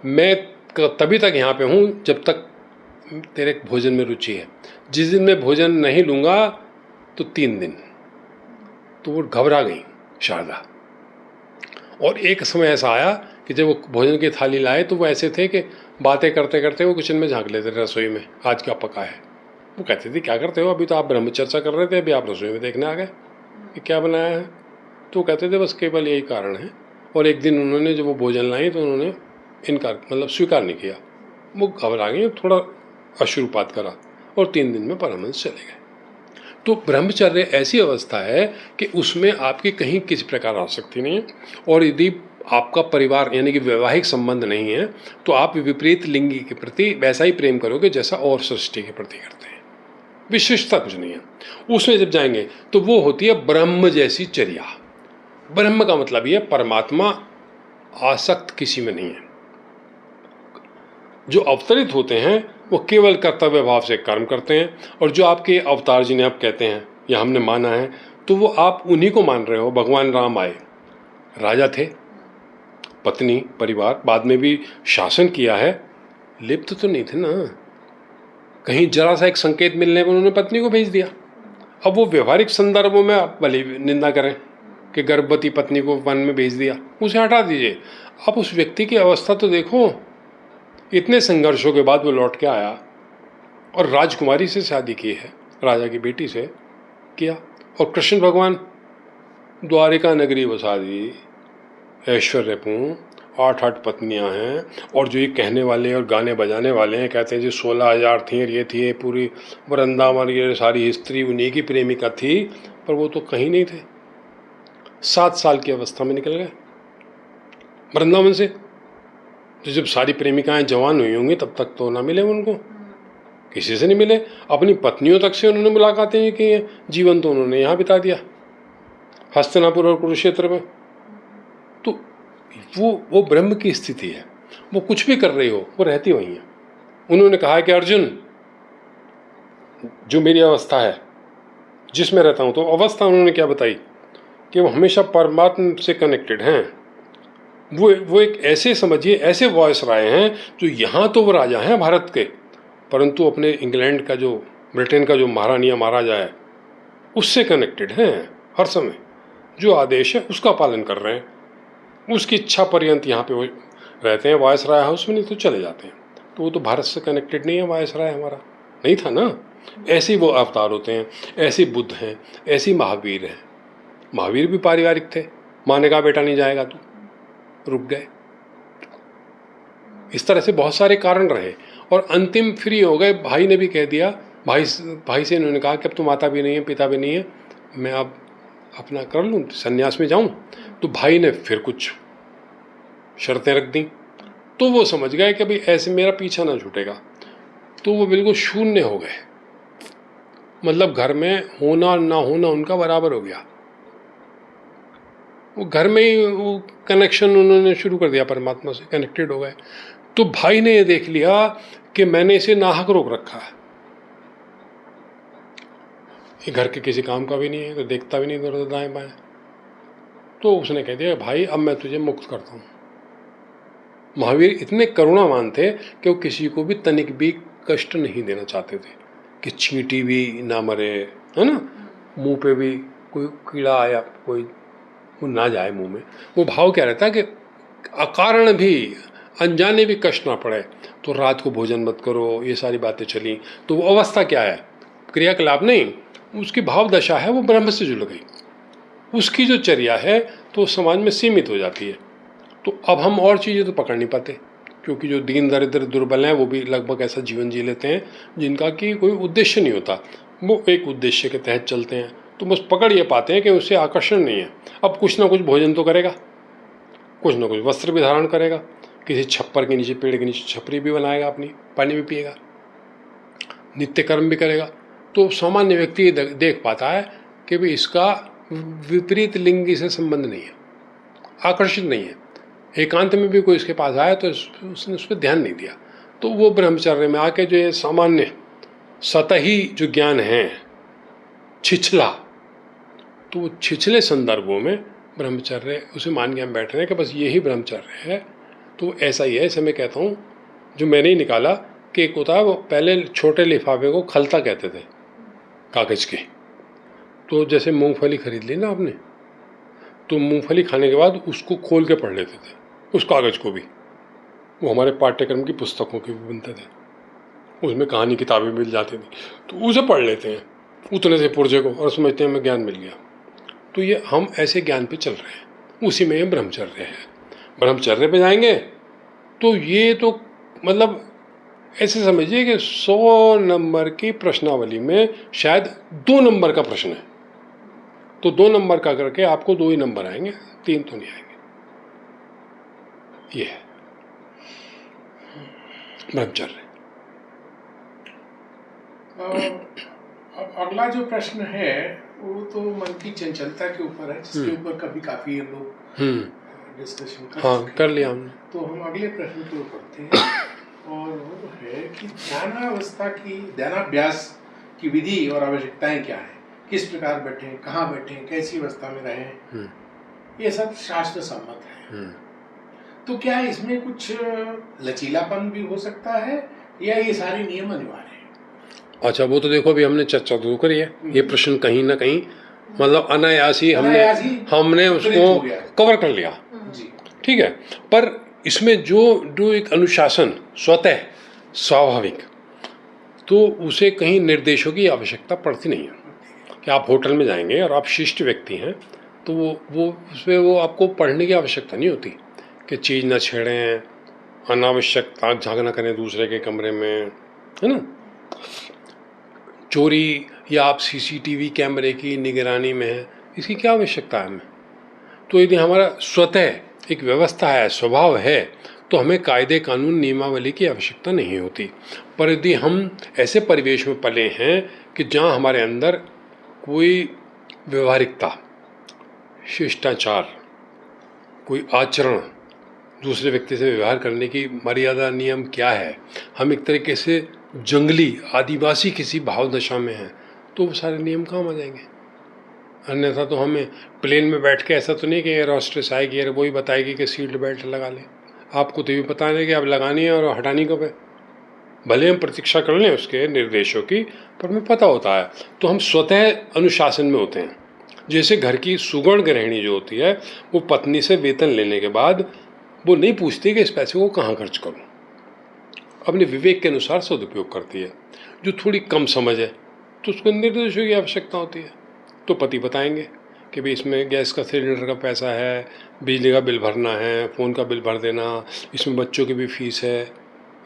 मैं तभी तक यहाँ पे हूँ जब तक तेरे भोजन में रुचि है, जिस दिन मैं भोजन नहीं लूँगा तो 3 दिन। तो वो घबरा गई शारदा, और एक समय ऐसा आया कि जब वो भोजन की थाली लाए तो वो ऐसे थे कि बातें करते करते वो किचन में झांक लेते थे रसोई में, आज क्या पका है। वो कहते थे क्या करते हो, अभी तो आप ब्रह्मचर्चा कर रहे थे, अभी आप रसोई में देखने आ गए कि क्या बनाया है। तो वो कहते थे बस केवल यही कारण है। और एक दिन उन्होंने जब वो भोजन लाई तो उन्होंने इनकार मतलब स्वीकार नहीं किया, वो घबरा गई, थोड़ा अश्रुपात करा, और 3 दिन में परमहंस चले गए। तो ब्रह्मचर्य ऐसी अवस्था है कि उसमें आपकी कहीं किसी प्रकार आसक्ति नहीं है, और यदि आपका परिवार यानी कि वैवाहिक संबंध नहीं है तो आप विपरीत लिंगी के प्रति वैसा ही प्रेम करोगे जैसा और सृष्टि के प्रति करते हैं। विशिष्टता कुछ नहीं है उसमें। जब जाएंगे तो वो होती है ब्रह्म जैसी चर्या। ब्रह्म का मतलब ये परमात्मा आसक्त किसी में नहीं है। जो अवतरित होते हैं वो केवल कर्तव्य भाव से कर्म करते हैं, और जो आपके अवतार जिन्हें आप कहते हैं या हमने माना है, तो वो आप उन्हीं को मान रहे हो। भगवान राम आए, राजा थे, पत्नी परिवार, बाद में भी शासन किया है, लिप्त तो नहीं थे ना। कहीं जरा सा एक संकेत मिलने पर उन्होंने पत्नी को भेज दिया। अब वो व्यवहारिक संदर्भों में आप भले निंदा करें कि गर्भवती पत्नी को वन में भेज दिया, उसे हटा दीजिए। अब उस व्यक्ति की अवस्था तो देखो, इतने संघर्षों के बाद वो लौट के आया, और राजकुमारी से शादी की है, राजा की बेटी से किया। और कृष्ण भगवान द्वारिका नगरी बसा दी, ऐश्वर्यपूर्ण, 8 पत्नियां हैं। और जो ये कहने वाले और गाने बजाने वाले हैं, कहते हैं जी 16,000 थी, ये थी, ये पूरी वृंदावन, ये सारी स्त्री उन्हीं की प्रेमिका थी, पर वो तो कहीं नहीं थे। 7 साल की अवस्था में निकल गए वृंदावन से। तो जब सारी प्रेमिकाएं जवान हुई होंगी तब तक तो ना मिले उनको, किसी से नहीं मिले। अपनी पत्नियों तक से उन्होंने मुलाकातें की हैं, जीवन तो उन्होंने यहाँ बिता दिया, हस्तिनापुर और कुरुक्षेत्र में। तो वो ब्रह्म की स्थिति है, वो कुछ भी कर रही हो वो रहती वहीं है। उन्होंने कहा है कि अर्जुन, जो मेरी अवस्था है जिसमें रहता हूँ, तो अवस्था उन्होंने क्या बताई कि वो हमेशा परमात्मा से कनेक्टेड हैं। वो एक ऐसे समझिए ऐसे वॉइस राय हैं जो यहाँ तो वो राजा हैं भारत के, परंतु अपने इंग्लैंड का, जो ब्रिटेन का जो महारानी या महाराजा है, उससे कनेक्टेड हैं हर समय। जो आदेश है उसका पालन कर रहे हैं, उसकी इच्छा पर्यंत यहाँ पे वो रहते हैं। वायस राय हाउस में नहीं तो चले जाते हैं। तो वो तो भारत से कनेक्टेड नहीं है, वायस राय हमारा नहीं था ना। ऐसे वो अवतार होते हैं, ऐसे बुद्ध हैं, ऐसे महावीर हैं। महावीर भी पारिवारिक थे, माँ ने कहा बेटा नहीं जाएगा तू, रुक गए। इस तरह से बहुत सारे कारण रहे और अंतिम फ्री हो गए। भाई ने भी कह दिया, भाई से इन्होंने कहा कि अब तो माता भी नहीं है, पिता भी नहीं है, मैं अब अपना कर लूँ, संन्यास में जाऊँ। तो भाई ने फिर कुछ शर्तें रख दी। तो वो समझ गए कि भाई ऐसे मेरा पीछा ना छूटेगा। तो वो बिल्कुल शून्य हो गए, मतलब घर में होना ना होना उनका बराबर हो गया। वो घर में ही वो कनेक्शन उन्होंने शुरू कर दिया, परमात्मा से कनेक्टेड हो गए। तो भाई ने ये देख लिया कि मैंने इसे नाहक रोक रखा है, ये घर के किसी काम का भी नहीं है, तो देखता भी नहीं इधर दाएं बाएं। तो उसने कह दिया भाई अब मैं तुझे मुक्त करता हूँ। महावीर इतने करुणावान थे कि वो किसी को भी तनिक भी कष्ट नहीं देना चाहते थे, कि चींटी भी ना मरे, है ना, मुंह पे भी कोई कीड़ा आया कोई वो ना जाए मुंह में। वो भाव क्या रहता है कि अकारण भी, अनजाने भी कष्ट ना पड़े। तो रात को भोजन मत करो, ये सारी बातें चली। तो वो अवस्था क्या है, क्रियाकलाप नहीं, उसकी भाव दशा है, वो ब्रह्म से जुड़ गई। उसकी जो चर्या है तो समाज में सीमित हो जाती है। तो अब हम और चीज़ें तो पकड़ नहीं पाते, क्योंकि जो दीन दरिद्र दुर्बल हैं वो भी लगभग ऐसा जीवन जी लेते हैं जिनका कि कोई उद्देश्य नहीं होता, वो एक उद्देश्य के तहत चलते हैं। तो बस पकड़ ये पाते हैं कि उससे आकर्षण नहीं है। अब कुछ ना कुछ भोजन तो करेगा, कुछ ना कुछ वस्त्र भी धारण करेगा, किसी छप्पर के नीचे, पेड़ के नीचे छपरी भी बनाएगा अपनी, पानी भी पिएगा, नित्य कर्म भी करेगा। तो सामान्य व्यक्ति देख पाता है कि भी इसका विपरीत लिंग से संबंध नहीं है, आकर्षित नहीं है। एकांत में भी कोई इसके पास आया तो उसने उस पर ध्यान नहीं दिया। तो वो ब्रह्मचर्य में आके जो ये सामान्य सतही जो ज्ञान है, छिछला, तो वो छिछले संदर्भों में ब्रह्मचर्य उसे मान के हम बैठ रहे हैं कि बस यही ब्रह्मचर्य है। तो ऐसा ही है, ऐसे मैं कहता हूँ, जो मैंने ही निकाला कि एक होता है, वो पहले छोटे लिफाफे को खलता कहते थे, कागज़ के। तो जैसे मूंगफली खरीद ली ना आपने, तो मूंगफली खाने के बाद उसको खोल के पढ़ लेते थे, उस कागज़ को भी। वो हमारे पाठ्यक्रम की पुस्तकों के भी बनते थे, उसमें कहानी किताबें मिल जाती थी, तो उसे पढ़ लेते हैं उतने से पुर्जे को और समझते हैं हमें ज्ञान मिल गया। तो ये हम ऐसे ज्ञान पे चल रहे हैं, उसी में ये ब्रह्मचर्य है। ब्रह्मचर्य पे जाएंगे तो ये तो मतलब ऐसे समझिए कि 100 नंबर की प्रश्नावली में शायद 2 नंबर का प्रश्न है, तो 2 नंबर का करके आपको 2 ही नंबर आएंगे, 3 तो नहीं आएंगे। ये है ब्रह्मचर्य। अब अगला जो प्रश्न है वो तो मन की चंचलता के ऊपर है, जिसके ऊपर कभी काफी लोग डिस्कशन कर लिया हमने। तो हम अगले प्रश्न की ओर बढ़ते हैं, और वो है कि ध्यानावस्था की, ध्यानाभ्यास की विधि और आवश्यकताएं क्या है, किस प्रकार बैठें, कहाँ बैठें, कैसी अवस्था में रहें, ये सब शास्त्र सम्मत है। तो क्या इसमें कुछ लचीलापन भी हो सकता है या ये सारे नियम अनिवार्य हैं? अच्छा, वो तो देखो अभी हमने चर्चा तो करी है, ये प्रश्न कहीं ना कहीं मतलब अनायासी हमने उसको कवर कर लिया, ठीक है। पर इसमें जो एक अनुशासन स्वतः स्वाभाविक तो उसे कहीं निर्देशों की आवश्यकता पड़ती नहीं है कि आप होटल में जाएंगे और आप शिष्ट व्यक्ति हैं तो वो उसमें वो आपको पढ़ने की आवश्यकता नहीं होती कि चीज़ न छेड़ें, अनावश्यक ताक झाँक न करें दूसरे के कमरे में, है ना, चोरी या आप सीसीटीवी कैमरे की निगरानी में हैं, इसकी क्या आवश्यकता है हमें। तो यदि हमारा स्वतः एक व्यवस्था है, स्वभाव है, तो हमें कायदे कानून नियमावली की आवश्यकता नहीं होती। पर यदि हम ऐसे परिवेश में पले हैं कि जहाँ हमारे अंदर कोई व्यवहारिकता, शिष्टाचार, कोई आचरण, दूसरे व्यक्ति से व्यवहार करने की मर्यादा नियम क्या है, हम एक तरीके से जंगली आदिवासी किसी भाव दशा में हैं, तो वो सारे नियम काम आ जाएंगे। अन्यथा तो हमें प्लेन में बैठ के ऐसा तो नहीं कि एयर होस्टेस आएगी और वही बताएगी कि सीट बेल्ट लगा लें। आपको तो ये पता नहीं कि आप लगानी है और हटानी कब है। भले हम प्रतीक्षा कर लें उसके निर्देशों की, पर हमें पता होता है, तो हम स्वतः अनुशासन में होते हैं। जैसे घर की सुगण गृहिणी जो होती है वो पत्नी से वेतन लेने के बाद वो नहीं पूछती कि इस पैसे को कहाँ खर्च करूँ, अपने विवेक के अनुसार सदुपयोग करती है। जो थोड़ी कम समझ है तो उसको निर्देशों की आवश्यकता होती है, तो पति बताएंगे कि भाई इसमें गैस का सिलेंडर का पैसा है, बिजली का बिल भरना है, फ़ोन का बिल भर देना, इसमें बच्चों की भी फीस है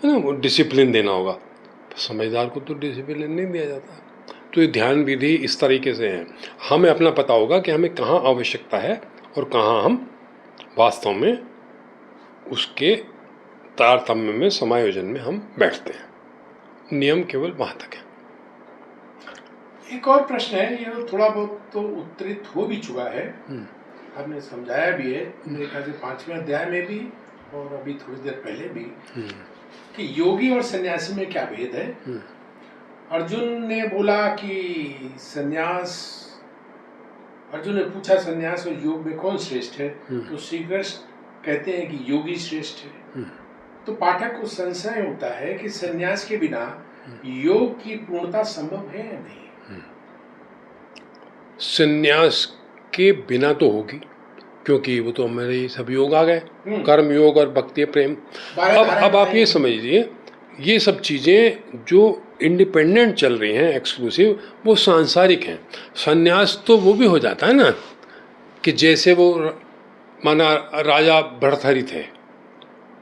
ना, वो डिसिप्लिन देना होगा। समझदार को तो डिसिप्लिन नहीं दिया जाता। तो ये ध्यान विधि इस तरीके से है, हमें अपना पता होगा कि हमें कहाँ आवश्यकता है और कहाँ हम वास्तव में उसके तारतम्य में, समायोजन में हम बैठते हैं। नियम केवल वहाँ तक है। एक और प्रश्न है, ये थोड़ा बहुत तो उत्तरित हो भी चुका है, आपने समझाया भी है मेरे ख्याल से 5वें अध्याय में भी और अभी थोड़ी देर पहले भी, कि योगी और सन्यासी में क्या भेद है। अर्जुन ने बोला कि सन्यास, अर्जुन ने पूछा सन्यास और योग में कौन श्रेष्ठ है, तो श्री कृष्ण कहते हैं कि योगी श्रेष्ठ है। तो पाठक को संशय होता है कि सन्यास के बिना योग की पूर्णता संभव है या नहीं। सन्यास के बिना तो होगी, क्योंकि वो तो हमारे सब योग आ गए, कर्म योग और भक्ति प्रेम। अब आप ये समझिए, ये सब चीज़ें जो इंडिपेंडेंट चल रही हैं, एक्सक्लूसिव, वो सांसारिक हैं। सन्यास तो वो भी हो जाता है ना, कि जैसे वो माना राजा भर्तहरि थे,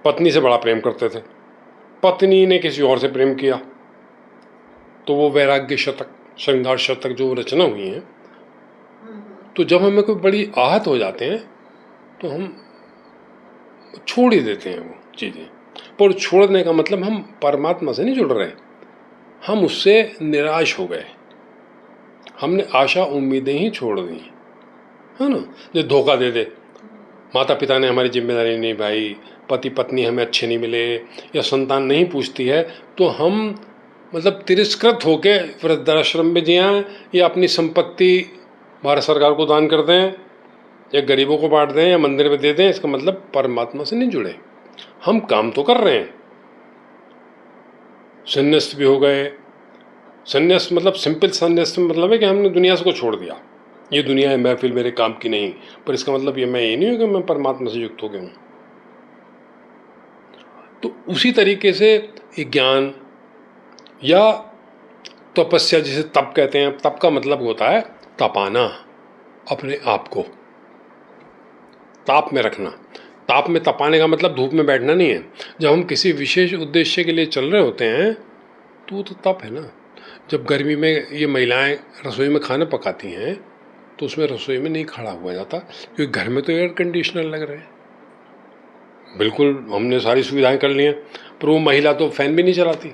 पत्नी से बड़ा प्रेम करते थे, पत्नी ने किसी और से प्रेम किया, तो वो वैराग्य शतक, श्रृंगार शतक जो रचना हुई है, तो जब हमें कोई बड़ी आहत हो जाते हैं तो हम छोड़ ही देते हैं वो चीज़ें। पर छोड़ने का मतलब हम परमात्मा से नहीं जुड़ रहे, हम उससे निराश हो गए, हमने आशा उम्मीदें ही छोड़ दी, है ना। जो धोखा दे दे, माता पिता ने हमारी जिम्मेदारी नहीं भाई, पति पत्नी हमें अच्छे नहीं मिले, या संतान नहीं पूछती है, तो हम मतलब तिरस्कृत होके वृद्धाश्रम में जिएं, या अपनी संपत्ति भारत सरकार को दान कर दें, या गरीबों को बांट दें, या मंदिर में दे दें। इसका मतलब परमात्मा से नहीं जुड़े। हम काम तो कर रहे हैं, संन्यास्त भी हो गए। संन्यास मतलब सिंपल संन्यास में मतलब है कि हमने दुनिया से को छोड़ दिया, ये दुनिया है महफिल मेरे काम की नहीं। पर इसका मतलब ये मैं ये नहीं हूँ कि मैं परमात्मा से युक्त हो गया हूँ। तो उसी तरीके से ये ज्ञान या तपस्या, जिसे तप कहते हैं, तप का मतलब होता है तपाना, अपने आप को ताप में रखना। ताप में तपाने का मतलब धूप में बैठना नहीं है। जब हम किसी विशेष उद्देश्य के लिए चल रहे होते हैं तो वो तो तप है ना। जब गर्मी में ये महिलाएं रसोई में खाना पकाती हैं तो उसमें रसोई में नहीं खड़ा हुआ जाता, क्योंकि घर में तो एयर कंडीशनर लग रहे हैं, बिल्कुल हमने सारी सुविधाएं कर ली हैं, पर वो महिला तो फैन भी नहीं चलाती।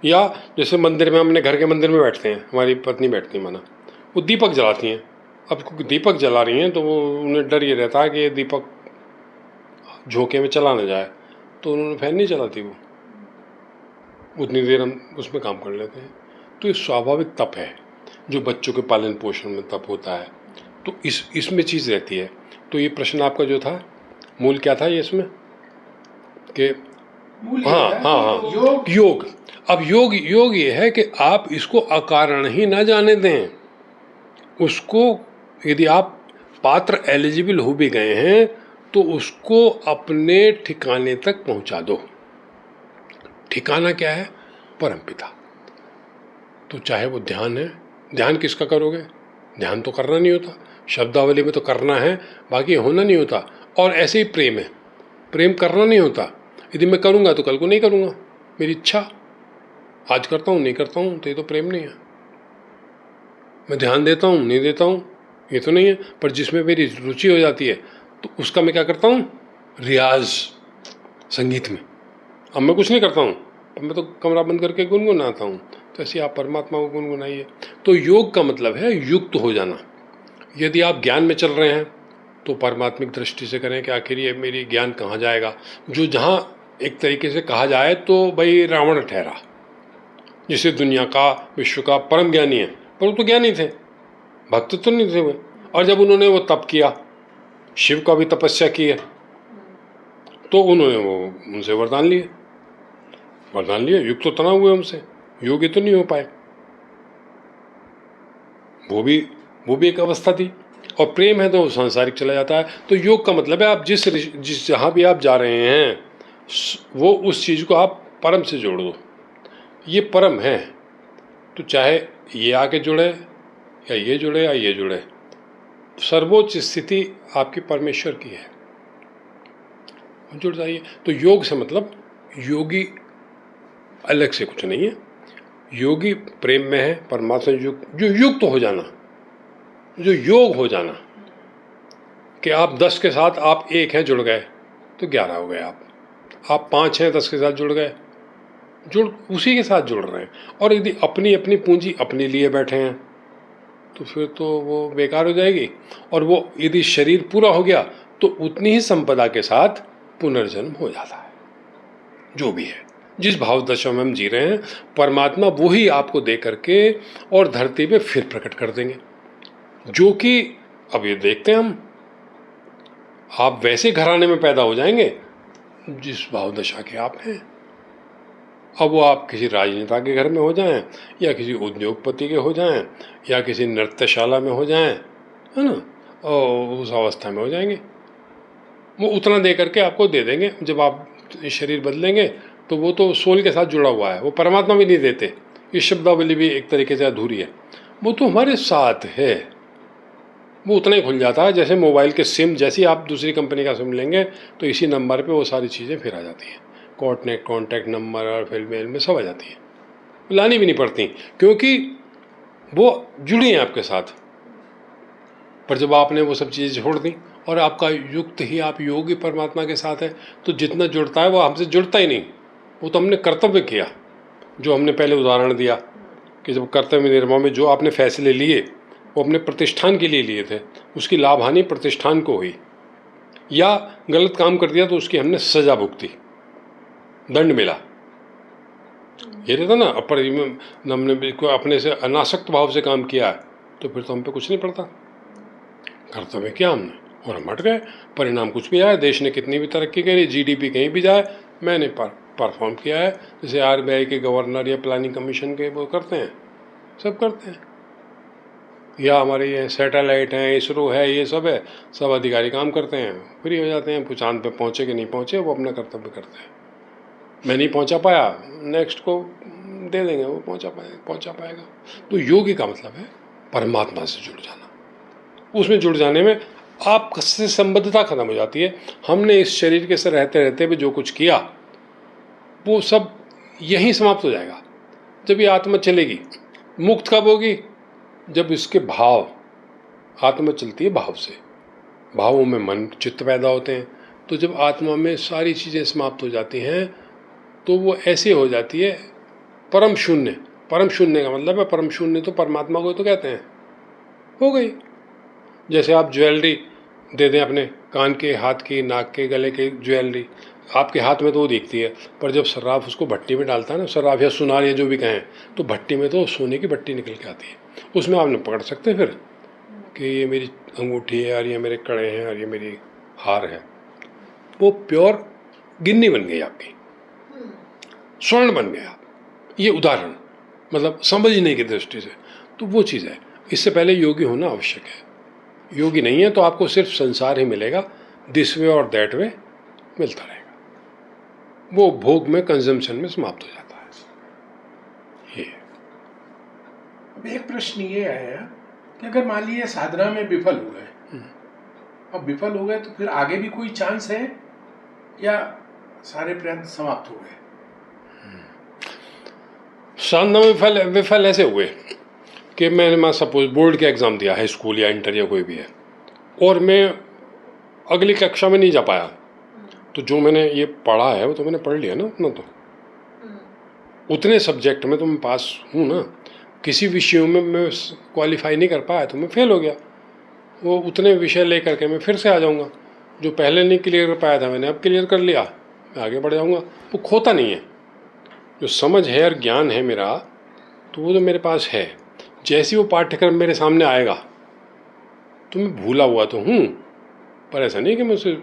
या जैसे मंदिर में, हमने घर के मंदिर में बैठते हैं, हमारी पत्नी बैठती है माना, वो दीपक जलाती हैं। अब दीपक जला रही हैं तो वो उन्हें डर ये रहता है कि ये दीपक झोंके में चला ना जाए, तो उन्होंने फैन नहीं चलाती, वो उतनी देर हम उसमें काम कर लेते हैं। तो ये स्वाभाविक तप है, जो बच्चों के पालन पोषण में तप होता है। तो इसमें चीज़ रहती है। तो ये प्रश्न आपका जो था, मूल क्या था ये इसमें कि हाँ योग। अब योग ये है कि आप इसको अकारण ही ना जाने दें। उसको यदि आप पात्र एलिजिबल हो भी गए हैं तो उसको अपने ठिकाने तक पहुंचा दो। ठिकाना क्या है? परमपिता। तो चाहे वो ध्यान है, ध्यान किसका करोगे? ध्यान तो करना नहीं होता, शब्दावली में तो करना है, बाकी होना नहीं होता। और ऐसे ही प्रेम है, प्रेम करना नहीं होता। यदि मैं करूँगा तो कल को नहीं करूँगा, मेरी इच्छा, आज करता हूँ नहीं करता हूँ, तो ये तो प्रेम नहीं है। मैं ध्यान देता हूँ नहीं देता हूँ, ये तो नहीं है। पर जिसमें मेरी रुचि हो जाती है तो उसका मैं क्या करता हूँ? रियाज, संगीत में। अब मैं कुछ नहीं करता हूँ, मैं तो कमरा बंद करके गुनगुनाता हूँ। तो ऐसे आप परमात्मा को गुनगुनाइए। तो योग का मतलब है युक्त हो जाना। यदि आप ज्ञान में चल रहे हैं तो परमात्मिक दृष्टि से करें कि आखिर ये मेरी ज्ञान कहाँ जाएगा। जो जहाँ एक तरीके से कहा जाए तो भाई रावण ठहरा, जिसे दुनिया का, विश्व का परम ज्ञानी है, पर वो तो ज्ञानी थे, भक्त तो नहीं थे वे। और जब उन्होंने वो तप किया, शिव का भी तपस्या की है, तो उन्होंने वो उनसे वरदान लिए, युक्त तो तना हुए उनसे, योगी तो नहीं हो पाए। वो भी एक अवस्था थी। और प्रेम है तो सांसारिक चला जाता है। तो योग का मतलब है आप जिस जहाँ भी आप जा रहे हैं वो उस चीज़ को आप परम से जोड़ दो। ये परम है, तो चाहे ये आके जुड़े या ये जुड़े या ये जुड़े, सर्वोच्च स्थिति आपकी परमेश्वर की है, जुड़ जाइए। तो योग से मतलब योगी अलग से कुछ नहीं है। योगी प्रेम में है, परमात्मा जो युक्त हो जाना, जो योग हो जाना कि आप 10 के साथ आप 1 हैं, जुड़ गए तो 11 हो गए। आप 5 हैं, 10 के साथ जुड़ गए, उसी के साथ जुड़ रहे हैं। और यदि अपनी अपनी पूंजी अपने लिए बैठे हैं तो फिर तो वो बेकार हो जाएगी। और वो यदि शरीर पूरा हो गया तो उतनी ही संपदा के साथ पुनर्जन्म हो जाता है। जो भी है, जिस भाव दशा में हम जी रहे हैं, परमात्मा वो ही आपको दे करके और धरती पे फिर प्रकट कर देंगे। जो कि अब ये देखते हैं हम, आप वैसे घराने में पैदा हो जाएंगे जिस भाव दशा के आप हैं। अब वो आप किसी राजनेता के घर में हो जाएं, या किसी उद्योगपति के हो जाएं, या किसी नृत्यशाला में हो जाएं, है ना, और उस अवस्था में हो जाएंगे। वो उतना दे करके आपको दे देंगे। जब आप शरीर बदलेंगे तो वो तो सोल के साथ जुड़ा हुआ है, वो परमात्मा भी नहीं देते। ये शब्दावली भी एक तरीके से अधूरी है। वो तो हमारे साथ है, वो उतना ही खुल जाता है। जैसे मोबाइल के सिम, जैसे ही आप दूसरी कंपनी का सिम लेंगे तो इसी नंबर पे वो सारी चीज़ें फिर आ जाती हैं, कॉन्टैक्ट नंबर और फिर मेल में सब आ जाती हैं, लानी भी नहीं पड़ती क्योंकि वो जुड़ी हैं आपके साथ। पर जब आपने वो सब चीज़ें छोड़ दी और आपका युक्त ही आप योगी परमात्मा के साथ है, तो जितना जुड़ता है वो हमसे जुड़ता ही नहीं। वो तो हमने कर्तव्य किया, जो हमने पहले उदाहरण दिया कि जब कर्तव्य निर्वाह में जो आपने फैसले लिए वो अपने प्रतिष्ठान के लिए लिए थे, उसकी लाभ हानि प्रतिष्ठान को हुई, या गलत काम कर दिया तो उसकी हमने सजा भुगती, दंड मिला। ये रहता ना, अपर हमने बिल्कुल अपने से अनासक्त भाव से काम किया है तो फिर तो हम पे कुछ नहीं पड़ता, कर्तव्य किया हमने और हम हट गए। परिणाम कुछ भी आए, देश ने कितनी भी तरक्की करी, जीडीपी कहीं भी जाए, मैंने परफॉर्म किया है। जैसे आरबीआई के गवर्नर या प्लानिंग कमीशन के वो करते हैं, सब करते हैं, या हमारे ये सैटेलाइट हैं, इसरो है, ये सब है, सब अधिकारी काम करते हैं, फ्री हो जाते हैं। चांद पे पहुँचे कि नहीं पहुँचे, वो अपना कर्तव्य करते हैं। मैं नहीं पहुँचा पाया, नेक्स्ट को दे देंगे, वो पहुँचा पाएगा। तो योगी का मतलब है परमात्मा से जुड़ जाना। उसमें जुड़ जाने में आपसे संबद्धता खत्म हो जाती है। हमने इस शरीर के से रहते रहते भी जो कुछ किया वो सब यहीं समाप्त हो जाएगा। जब ये आत्मा चलेगी, मुक्त कब होगी? जब इसके भाव, आत्मा चलती है भाव से, भावों में मन चित्त पैदा होते हैं। तो जब आत्मा में सारी चीज़ें समाप्त हो जाती हैं तो वो ऐसे हो जाती है परम शून्य। परम शून्य का मतलब है, परम शून्य तो परमात्मा को तो कहते हैं, हो गई। जैसे आप ज्वेलरी दे दें अपने कान के, हाथ की, नाक के, गले के ज्वेलरी, आपके हाथ में तो वो दिखती है, पर जब सर्राफ उसको भट्टी में डालता है ना, सर्राफ या सुनार या जो भी कहें, तो भट्टी में तो सोने की भट्टी निकल के आती है। उसमें आपने पकड़ सकते हैं फिर कि ये मेरी अंगूठी है और ये मेरे कड़े हैं और ये मेरी हार है। वो प्योर गिन्नी बन गई आपकी, स्वर्ण बन गया। ये उदाहरण मतलब समझने की दृष्टि से तो वो चीज़ है। इससे पहले योगी होना आवश्यक है। योगी नहीं है तो आपको सिर्फ संसार ही मिलेगा, दिस वे और दैट वे मिलता रहेगा। वो भोग में, कंजम्पशन में समाप्त हो जाता है। ये अब एक प्रश्न ये आया कि अगर मान लीजिए साधना में विफल हो गए, अब विफल हो गए तो फिर आगे भी कोई चांस है या सारे प्रयत्न समाप्त हो गए? साधना में विफल ऐसे हुए कि मैंने मान सपोज बोर्ड का एग्ज़ाम दिया है, स्कूल या इंटर या कोई भी है, और मैं अगली कक्षा में नहीं जा पाया, तो जो मैंने ये पढ़ा है वो तो मैंने पढ़ लिया ना उतना, तो उतने सब्जेक्ट में तो मैं पास हूँ ना। किसी विषयों में मैं क्वालिफाई नहीं कर पाया तो मैं फेल हो गया, वो उतने विषय ले करके मैं फिर से आ जाऊँगा। जो पहले नहीं क्लियर कर पाया था मैंने अब क्लियर कर लिया, मैं आगे बढ़ जाऊँगा। वो खोता नहीं है, जो समझ है और ज्ञान है मेरा, तो वो तो मेरे पास है। जैसे वो पाठ्यक्रम मेरे सामने आएगा तो मैं भूला हुआ तो हूँ, पर ऐसा नहीं कि मैं उसे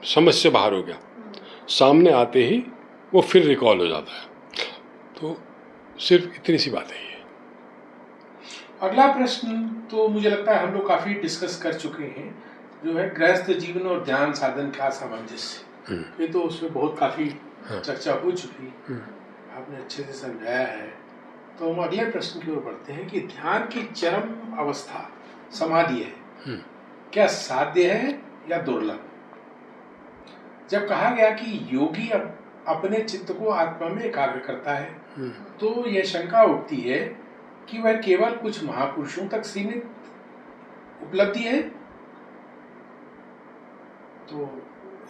समझ से बाहर हो गया, सामने आते ही वो फिर रिकॉल हो जाता है। तो सिर्फ इतनी सी बात है ये। अगला प्रश्न तो मुझे लगता है हम लोग काफी डिस्कस कर चुके हैं, जो है गृहस्थ जीवन और ध्यान साधन का सामंजस्य। ये तो उसमें बहुत काफी चर्चा हो चुकी, आपने अच्छे से समझाया है। तो हम अगले प्रश्न की ओर बढ़ते हैं कि ध्यान की चरम अवस्था समाधि है, क्या साध्य है या दुर्लभ? जब कहा गया कि योगी अपने चित्त को आत्मा में एकाग्र करता है, तो यह शंका उठती है कि वह केवल कुछ महापुरुषों तक सीमित उपलब्धि है। तो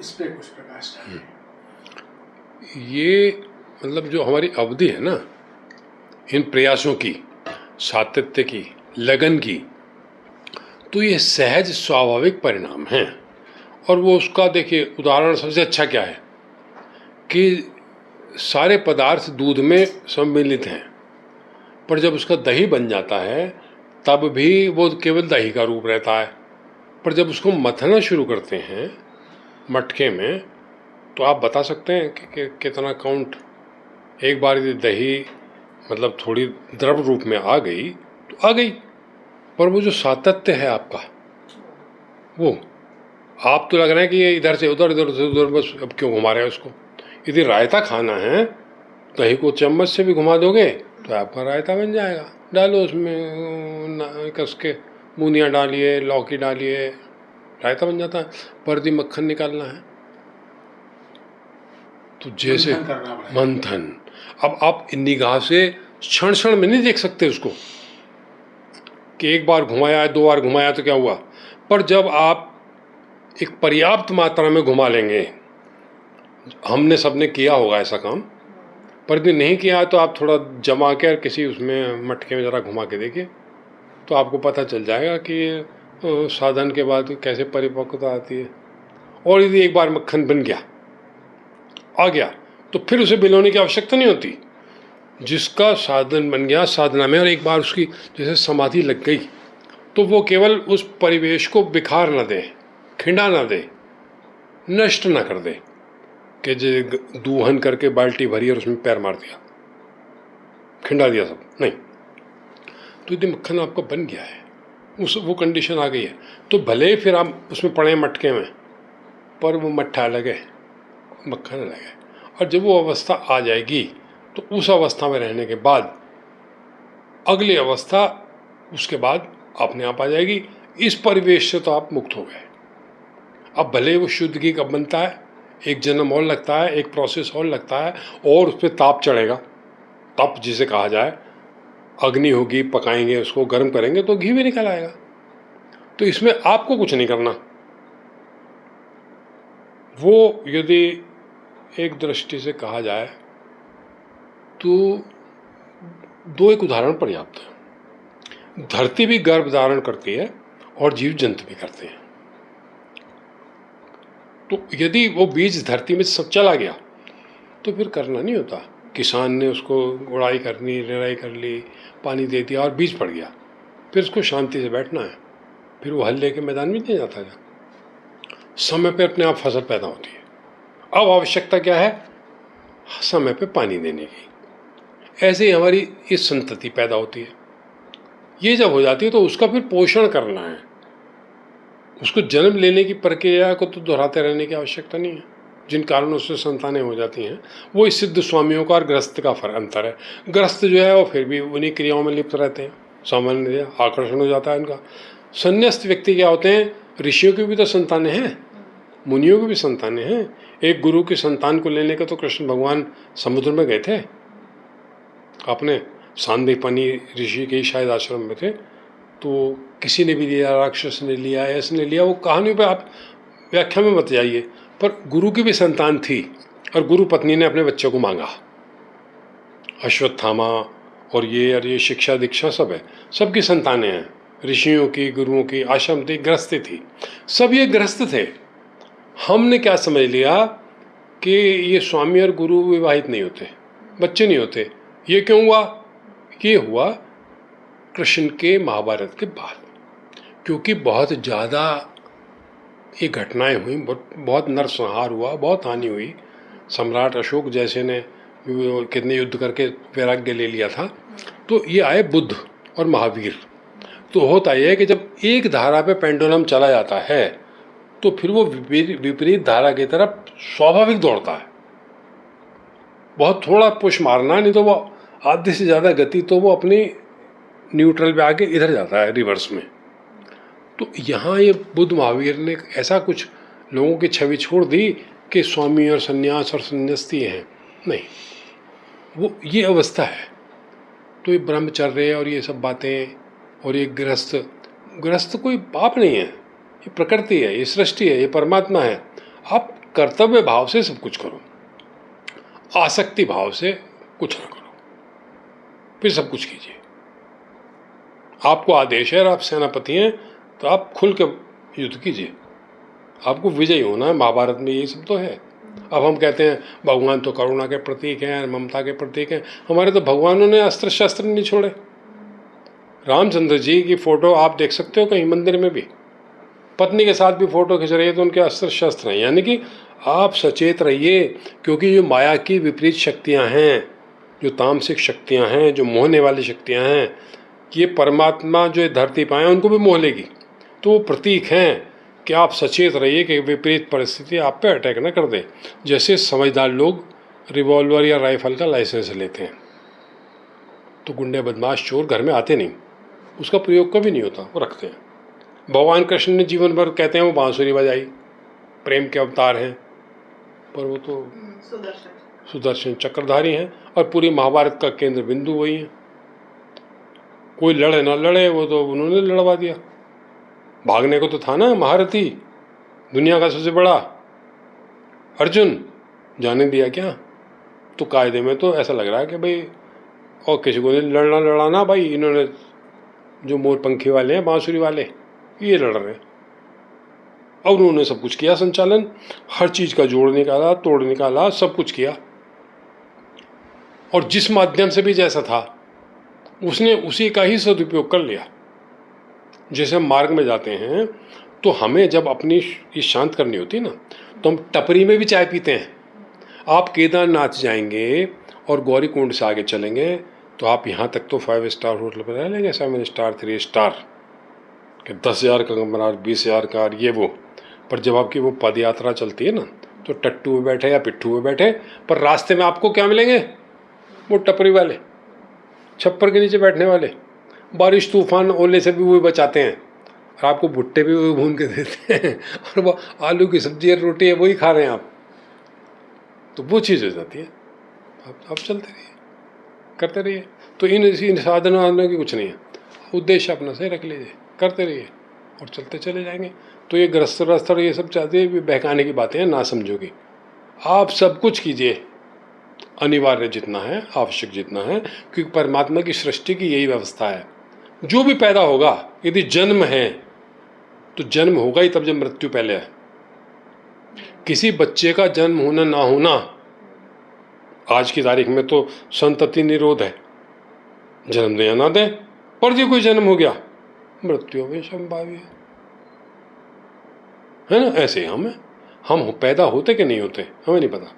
इस पे कुछ प्रकाश डालिए। ये मतलब जो हमारी अवधि है ना, इन प्रयासों की, सातत्य की, लगन की, तो ये सहज स्वाभाविक परिणाम हैं। और वो उसका देखिए उदाहरण सबसे अच्छा क्या है कि सारे पदार्थ दूध में सम्मिलित हैं, पर जब उसका दही बन जाता है तब भी वो केवल दही का रूप रहता है। पर जब उसको मथना शुरू करते हैं मटके में, तो आप बता सकते हैं कि कितना काउंट, एक बार यदि दही मतलब थोड़ी द्रव रूप में आ गई तो आ गई, पर वो जो सातत्य है आपका, वो आप तो लग रहा है कि ये इधर से उधर इधर से उधर, बस अब क्यों घुमा रहे हैं उसको। यदि रायता खाना है, दही को चम्मच से भी घुमा दोगे तो आपका रायता बन जाएगा। डालो उसमें कस के, बूंदियाँ डालिए, लौकी डालिए, रायता बन जाता है। पर यदि मक्खन निकालना है तो जैसे मंथन, अब आप निगाह से क्षण क्षण में नहीं देख सकते उसको कि एक बार घुमाया, दो बार घुमाया तो क्या हुआ। पर जब आप एक पर्याप्त मात्रा में घुमा लेंगे, हमने सबने किया होगा ऐसा काम, पर यदि नहीं किया तो आप थोड़ा जमा कर किसी उसमें मटके में ज़रा घुमा के देखिए, तो आपको पता चल जाएगा कि साधन के बाद कैसे परिपक्वता आती है। और यदि एक बार मक्खन बन गया, आ गया, तो फिर उसे बिलोने की आवश्यकता नहीं होती। जिसका साधन बन गया साधना में, और एक बार उसकी जैसे समाधि लग गई, तो वो केवल उस परिवेश को बिखार न दे, खिंडा ना दे, नष्ट ना कर दे कि जो दूहन करके बाल्टी भरी और उसमें पैर मार दिया, खिंडा दिया सब, नहीं। तो यदि मक्खन आपका बन गया है, वो कंडीशन आ गई है, तो भले ही फिर आप उसमें पड़े मटके में, पर वो मट्ठा अलग है, मक्खन अलग है। और जब वो अवस्था आ जाएगी तो उस अवस्था में रहने के बाद अगली अवस्था उसके बाद अपने आप आ जाएगी। इस परिवेश से तो आप मुक्त हो गए। अब भले वो शुद्ध घी कब बनता है, एक जन्म और लगता है, एक प्रोसेस और लगता है, और उस पर ताप चढ़ेगा, तप जिसे कहा जाए, अग्नि होगी, पकाएंगे उसको, गर्म करेंगे तो घी भी निकल आएगा। तो इसमें आपको कुछ नहीं करना। वो यदि एक दृष्टि से कहा जाए तो दो एक उदाहरण पर्याप्त है। धरती भी गर्भ धारण करती है और जीव जंतु भी करते हैं। तो यदि वो बीज धरती में सब चला गया तो फिर करना नहीं होता। किसान ने उसको गुड़ाई करनी, निराई कर ली, पानी दे दिया और बीज पड़ गया, फिर उसको शांति से बैठना है, फिर वो हल लेके मैदान में नहीं जाता है। समय पे अपने आप फसल पैदा होती है। अब आवश्यकता क्या है? समय पे पानी देने की। ऐसे ही हमारी इस संतति पैदा होती है। ये जब हो जाती है तो उसका फिर पोषण करना है। उसको जन्म लेने की प्रक्रिया को तो दोहराते रहने की आवश्यकता नहीं है। जिन कारणों से संतानें हो जाती हैं, वो इस सिद्ध स्वामियों का और गृहस्थ का अंतर है। गृहस्थ जो है वो फिर भी उन्हीं क्रियाओं में लिप्त रहते हैं, सामान्य आकर्षण हो जाता है इनका। संन्यास्त व्यक्ति क्या होते हैं, ऋषियों की भी तो संतानें हैं, मुनियों की भी संतानें हैं। एक गुरु की संतान को लेने के तो कृष्ण भगवान समुद्र में गए थे, अपने सांदीपनी ऋषि के शायद आश्रम में थे, तो किसी ने भी लिया, राक्षस ने लिया, ऐसे ने लिया, वो कहानियों पे आप व्याख्या में मत जाइए। पर गुरु की भी संतान थी और गुरु पत्नी ने अपने बच्चों को मांगा। अश्वत्थामा और ये शिक्षा दीक्षा सब है, सबकी संतानें हैं, ऋषियों की, गुरुओं की, आश्रम थी, गृहस्थी थी, सब ये गृहस्थ थे। हमने क्या समझ लिया कि ये स्वामी और गुरु विवाहित नहीं होते, बच्चे नहीं होते। ये क्यों हुआ? ये हुआ कृष्ण के महाभारत के बाद, क्योंकि बहुत ज़्यादा ये घटनाएं हुई, बहुत नरसंहार हुआ, बहुत हानि हुई। सम्राट अशोक जैसे ने कितने युद्ध करके वैराग्य ले लिया था। तो ये आए बुद्ध और महावीर। तो होता यह है कि जब एक धारा पे पेंडुलम चला जाता है तो फिर वो विपरीत धारा की तरफ स्वाभाविक दौड़ता है। बहुत थोड़ा पुश मारना, नहीं तो वो आधे से ज़्यादा गति तो वो अपनी न्यूट्रल पे आके इधर जाता है, रिवर्स में। तो यहाँ ये बुद्ध महावीर ने ऐसा कुछ लोगों की छवि छोड़ दी कि स्वामी और सन्यास और संन्यास्ती हैं, नहीं, वो ये अवस्था है। तो ये ब्रह्मचर्य और ये सब बातें और ये गृहस्थ कोई पाप नहीं है, ये प्रकृति है, ये सृष्टि है, ये परमात्मा है। आप कर्तव्य भाव से सब कुछ करो, आसक्ति भाव से कुछ ना करो, फिर सब कुछ कीजिए। आपको आदेश है और आप सेनापति हैं तो आप खुल के युद्ध कीजिए, आपको विजयी होना है। महाभारत में यही सब तो है। अब हम कहते हैं भगवान तो करुणा के प्रतीक हैं, ममता के प्रतीक हैं। हमारे तो भगवानों ने अस्त्र शस्त्र नहीं छोड़े। रामचंद्र जी की फोटो आप देख सकते हो कहीं मंदिर में भी, पत्नी के साथ भी फोटो खिंच रही है तो उनके अस्त्र शस्त्र हैं। यानी कि आप सचेत रहिए, क्योंकि जो माया की विपरीत शक्तियां हैं, जो तामसिक शक्तियां हैं, जो मोहने वाली शक्तियां हैं, ये परमात्मा जो धरती पाए उनको भी मोह लेगी। तो वो प्रतीक हैं कि आप सचेत रहिए कि विपरीत परिस्थिति आप पे अटैक न कर दे। जैसे समझदार लोग रिवॉल्वर या राइफल का लाइसेंस लेते हैं, तो गुंडे बदमाश चोर घर में आते नहीं, उसका प्रयोग कभी नहीं होता, वो रखते हैं। भगवान कृष्ण ने जीवन भर कहते हैं वो बांसुरी बजाई, प्रेम के अवतार हैं, पर वो तो सुदर्शन चक्रधारी हैं और पूरी महाभारत का केंद्र बिंदु वही है। कोई लड़े ना लड़े, वो तो उन्होंने लड़वा दिया। भागने को तो था ना महारथी, दुनिया का सबसे बड़ा अर्जुन, जाने दिया क्या? तो कायदे में तो ऐसा लग रहा है कि भाई और किसी को नहीं लड़ाना भाई, इन्होंने जो मोरपंखी वाले हैं, बांसुरी वाले, ये लड़ रहे हैं। और उन्होंने सब कुछ किया, संचालन, हर चीज़ का जोड़ निकाला, तोड़ निकाला, सब कुछ किया। और जिस माध्यम से भी जैसा था उसने उसी का ही सदुपयोग कर लिया। जैसे हम मार्ग में जाते हैं तो हमें जब अपनी ये शांत करनी होती है ना, तो हम टपरी में भी चाय पीते हैं। आप केदारनाथ जाएंगे और गौरीकुंड से आगे चलेंगे तो आप यहाँ तक तो 5 स्टार होटल पर रह लेंगे, 7 स्टार 3 स्टार कि 10,000 का कमरा, 20,000 का, ये वो। पर जब आपकी वो पद यात्रा चलती है ना, तो टट्टू में बैठे या पिट्ठू में बैठे, पर रास्ते में आपको क्या मिलेंगे? वो टपरी वाले, छप्पर के नीचे बैठने वाले, बारिश तूफान ओले से भी वही बचाते हैं और आपको भुट्टे भी वही भून के देते हैं और वो आलू की सब्जी और रोटी है वही खा रहे हैं आप। तो वो चीज़ हो जाती है। आप चलते रहिए, करते रहिए। तो इन साधनों की कुछ नहीं है, उद्देश्य अपना सही रख लीजिए, करते रहिए और चलते चले जाएंगे। तो ये ग्रस्त और ये सब चाहते हैं, बहकाने की बातें हैं, ना समझोगी। आप सब कुछ कीजिए, अनिवार्य जितना है, आवश्यक जितना है, क्योंकि परमात्मा की सृष्टि की यही व्यवस्था है। जो भी पैदा होगा, यदि जन्म है तो जन्म होगा ही तब जब मृत्यु पहले है। किसी बच्चे का जन्म होना ना होना आज की तारीख में तो संतति निरोध है, जन्म दें या ना दें, पर जो कोई जन्म हो गया मृत्यु में संभाव्य है ना। ऐसे हम पैदा होते कि नहीं होते हमें नहीं पता,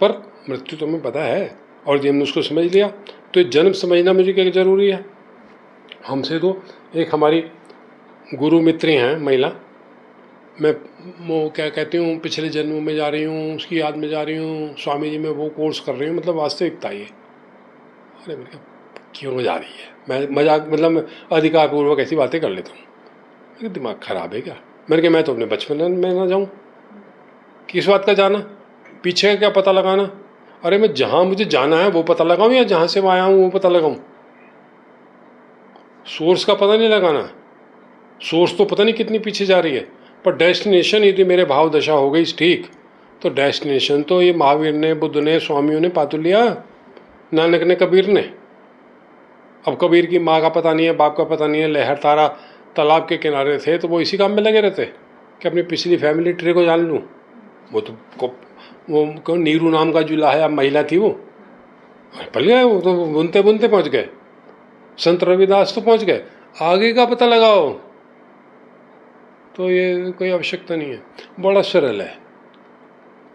पर मृत्यु तो हमें पता है। और जब हमने उसको समझ लिया तो जन्म समझना मुझे क्या जरूरी है। हमसे तो एक हमारी गुरु मित्री हैं महिला, मैं वो क्या कहती हूँ पिछले जन्मों में जा रही हूँ, उसकी याद में जा रही हूँ, स्वामी जी में वो कोर्स कर रही हूँ, मतलब वास्तविकता ये। अरे मैंने कहा क्यों जा रही है, मैं मजाक मतलब मैं अधिकारपूर्वक ऐसी बातें कर लेता हूँ। मेरा दिमाग खराब है क्या? मैंने कहा मैं तो अपने बचपन में ना जाऊँ, किस बात का जाना, पीछे का क्या पता लगाना? अरे मैं जहाँ मुझे जाना है वो पता लगाऊँ या जहाँ से मैं आया हूँ वो पता लगाऊँ? सोर्स का पता नहीं लगाना, सोर्स तो पता नहीं कितनी पीछे जा रही है, पर डेस्टिनेशन यदि मेरे भाव दशा हो गई ठीक, तो डेस्टिनेशन तो ये महावीर ने, बुद्ध ने, स्वामियों ने पातु लिया, नानक ने, कबीर ने। अब कबीर की माँ का पता नहीं है, बाप का पता नहीं है, लहर तारा तालाब के किनारे थे तो वो इसी काम में लगे रहते कि अपनी पिछली फैमिली ट्री को जान लूँ। वो तो वो नीरू नाम का जो लाया महिला थी वो पल गए, वो तो बुनते बुनते पहुँच गए। संत रविदास तो पहुँच गए, आगे का पता लगाओ तो ये कोई आवश्यकता नहीं है, बड़ा सरल है।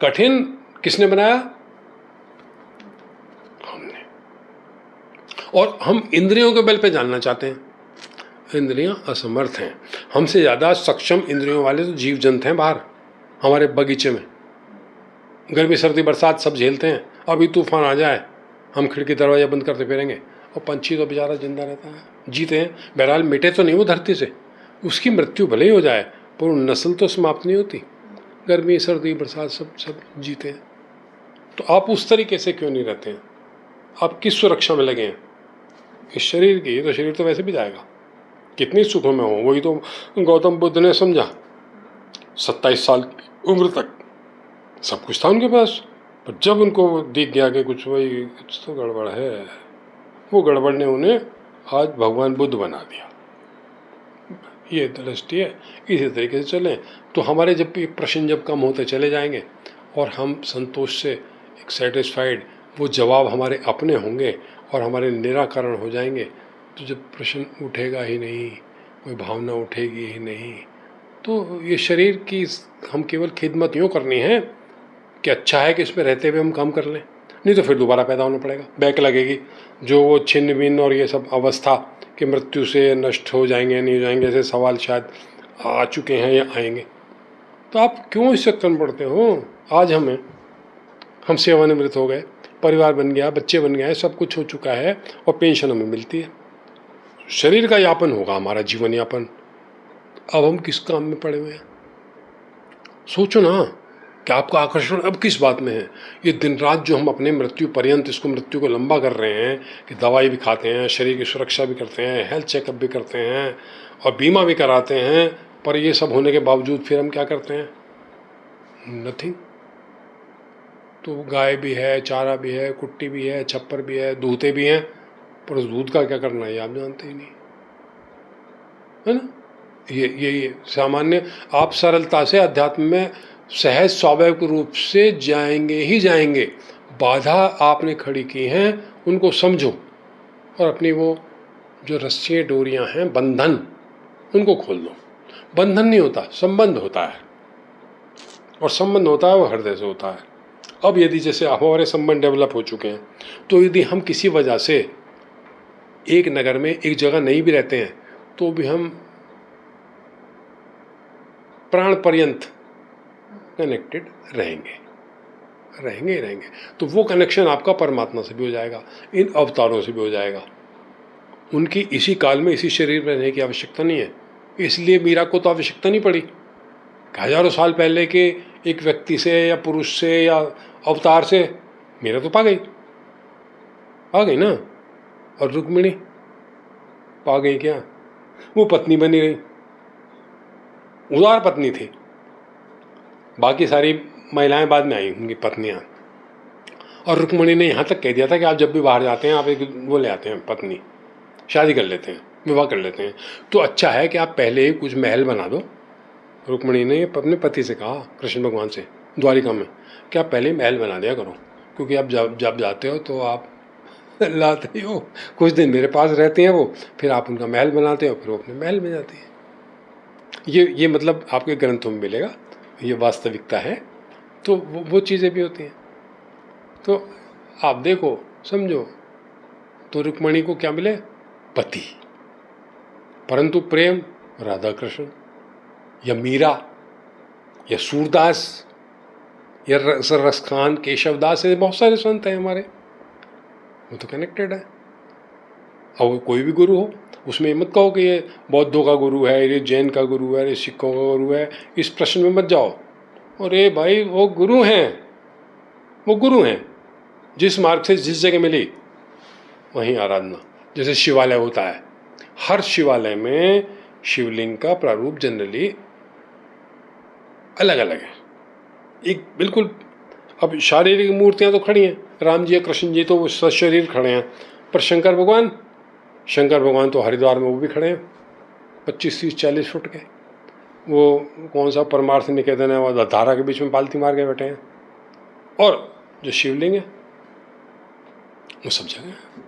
कठिन किसने बनाया? हमने। और हम इंद्रियों के बल पे जानना चाहते हैं, इंद्रियां असमर्थ हैं। हमसे ज़्यादा सक्षम इंद्रियों वाले तो जीव जंतु हैं बाहर हमारे बगीचे में, गर्मी सर्दी बरसात सब झेलते हैं। अभी तूफान आ जाए हम खिड़की दरवाजा बंद करते फिरेंगे, और पंछी तो बेचारा जिंदा रहता है, जीते हैं। बहरहाल मिटे तो नहीं वो धरती से, उसकी मृत्यु भले ही हो जाए पर वो नस्ल तो समाप्त नहीं होती। गर्मी सर्दी बरसात सब जीते हैं। तो आप उस तरीके से क्यों नहीं रहते हैं? आप किस सुरक्षा में लगे हैं? इस शरीर की, तो शरीर तो वैसे भी जाएगा, कितनी सुखों में हो। वही तो गौतम बुद्ध ने समझा, 27 साल की उम्र तक सब कुछ था उनके पास, पर जब उनको दिख गया कि कुछ वही कुछ तो गड़बड़ है, वो गड़बड़ ने उन्हें आज भगवान बुद्ध बना दिया। ये दृष्टि है। इसी तरीके से चलें तो हमारे जब भी प्रश्न जब कम होते चले जाएंगे और हम संतोष से एक सेटिस्फाइड, वो जवाब हमारे अपने होंगे और हमारे निराकरण हो जाएंगे। तो जब प्रश्न उठेगा ही नहीं, कोई भावना उठेगी ही नहीं, तो ये शरीर की हम केवल खिदमत यूँ करनी है कि अच्छा है कि इसमें रहते हुए हम काम कर लें, नहीं तो फिर दोबारा पैदा होना पड़ेगा, बैक लगेगी। जो वो छिन्न भिन्न और ये सब अवस्था कि मृत्यु से नष्ट हो जाएंगे नहीं हो जाएंगे, ऐसे सवाल शायद आ चुके हैं या आएंगे। तो आप क्यों इस चक्कर में पड़ते हो? आज हम सेवानिवृत्त हो गए, परिवार बन गया, बच्चे बन गए, सब कुछ हो चुका है और पेंशन हमें मिलती है, शरीर का यापन होगा, हमारा जीवन यापन। अब हम किस काम में पड़े हुए हैं? सोचो ना कि आपका आकर्षण अब किस बात में है? ये दिन रात जो हम अपने मृत्यु पर्यंत इसको मृत्यु को लंबा कर रहे हैं कि दवाई भी खाते हैं, शरीर की सुरक्षा भी करते हैं, हेल्थ चेकअप भी करते हैं और बीमा भी कराते हैं, पर ये सब होने के बावजूद फिर हम क्या करते हैं? नथिंग। तो गाय भी है, चारा भी है, कुट्टी भी है, छप्पर भी है, दूधे भी हैं, पर उस दूध का क्या करना है आप जानते ही नहीं, है ना? ये सामान्य आप सरलता से अध्यात्म में सहज स्वाभाविक रूप से जाएंगे ही जाएंगे। बाधा आपने खड़ी की हैं उनको समझो और अपनी वो जो रस्सियाँ डोरियां हैं, बंधन, उनको खोल दो। बंधन नहीं होता, संबंध होता है, और संबंध होता है वो हृदय से होता है। अब यदि जैसे हमारे संबंध डेवलप हो चुके हैं, तो यदि हम किसी वजह से एक नगर में एक जगह नहीं भी रहते हैं तो भी हम प्राण पर्यंत कनेक्टेड रहेंगे। तो वो कनेक्शन आपका परमात्मा से भी हो जाएगा, इन अवतारों से भी हो जाएगा। उनकी इसी काल में इसी शरीर में रहने की आवश्यकता नहीं है, इसलिए मीरा को तो आवश्यकता नहीं पड़ी। हजारों साल पहले के एक व्यक्ति से या पुरुष से या अवतार से मीरा तो आ गई ना। और रुक्मिणी पा गई क्या? वो पत्नी बनी रही, उदार पत्नी थी। बाकी सारी महिलाएं बाद में आई, उनकी पत्नियां। और रुक्मिणी ने यहाँ तक कह दिया था कि आप जब भी बाहर जाते हैं आप एक वो ले आते हैं पत्नी, शादी कर लेते हैं, विवाह कर लेते हैं। तो अच्छा है कि आप पहले ही कुछ महल बना दो। रुक्मिणी ने अपने पति से कहा, कृष्ण भगवान से, द्वारिका में, कि आप पहले महल बना दिया करो, क्योंकि आप जब जाते हो तो आप लाते ही हो, कुछ दिन मेरे पास रहते हैं वो, फिर आप उनका महल बनाते हो, फिर वो अपने महल में जाती है। ये मतलब आपके ग्रंथों में मिलेगा, ये वास्तविकता है। तो वो चीज़ें भी होती हैं। तो आप देखो, समझो, तो रुक्मिणी को क्या मिले? पति। परंतु प्रेम राधा कृष्ण या मीरा या सूरदास या रसखान, केशवदास, ऐसे बहुत सारे संत हैं हमारे, वो तो कनेक्टेड है। अब कोई भी गुरु हो, उसमें ये मत कहो कि ये बौद्धों का गुरु है, ये जैन का गुरु है, ये सिखों का गुरु है, इस प्रश्न में मत जाओ। अरे भाई वो गुरु हैं, वो गुरु हैं। जिस मार्ग से जिस जगह मिली वहीं आराधना। जैसे शिवालय होता है, हर शिवालय में शिवलिंग का प्रारूप जनरली अलग अलग है। एक बिल्कुल, अब शारीरिक मूर्तियां तो खड़ी हैं, राम जी या कृष्ण जी तो वो सशरीर खड़े हैं, पर शंकर भगवान तो हरिद्वार में वो भी खड़े हैं 25, 30, 40 फुट के। वो कौन सा परमार्थ निकेतन है, वो धारा के बीच में पालती मार के बैठे हैं। और जो शिवलिंग है वो सब जगह है।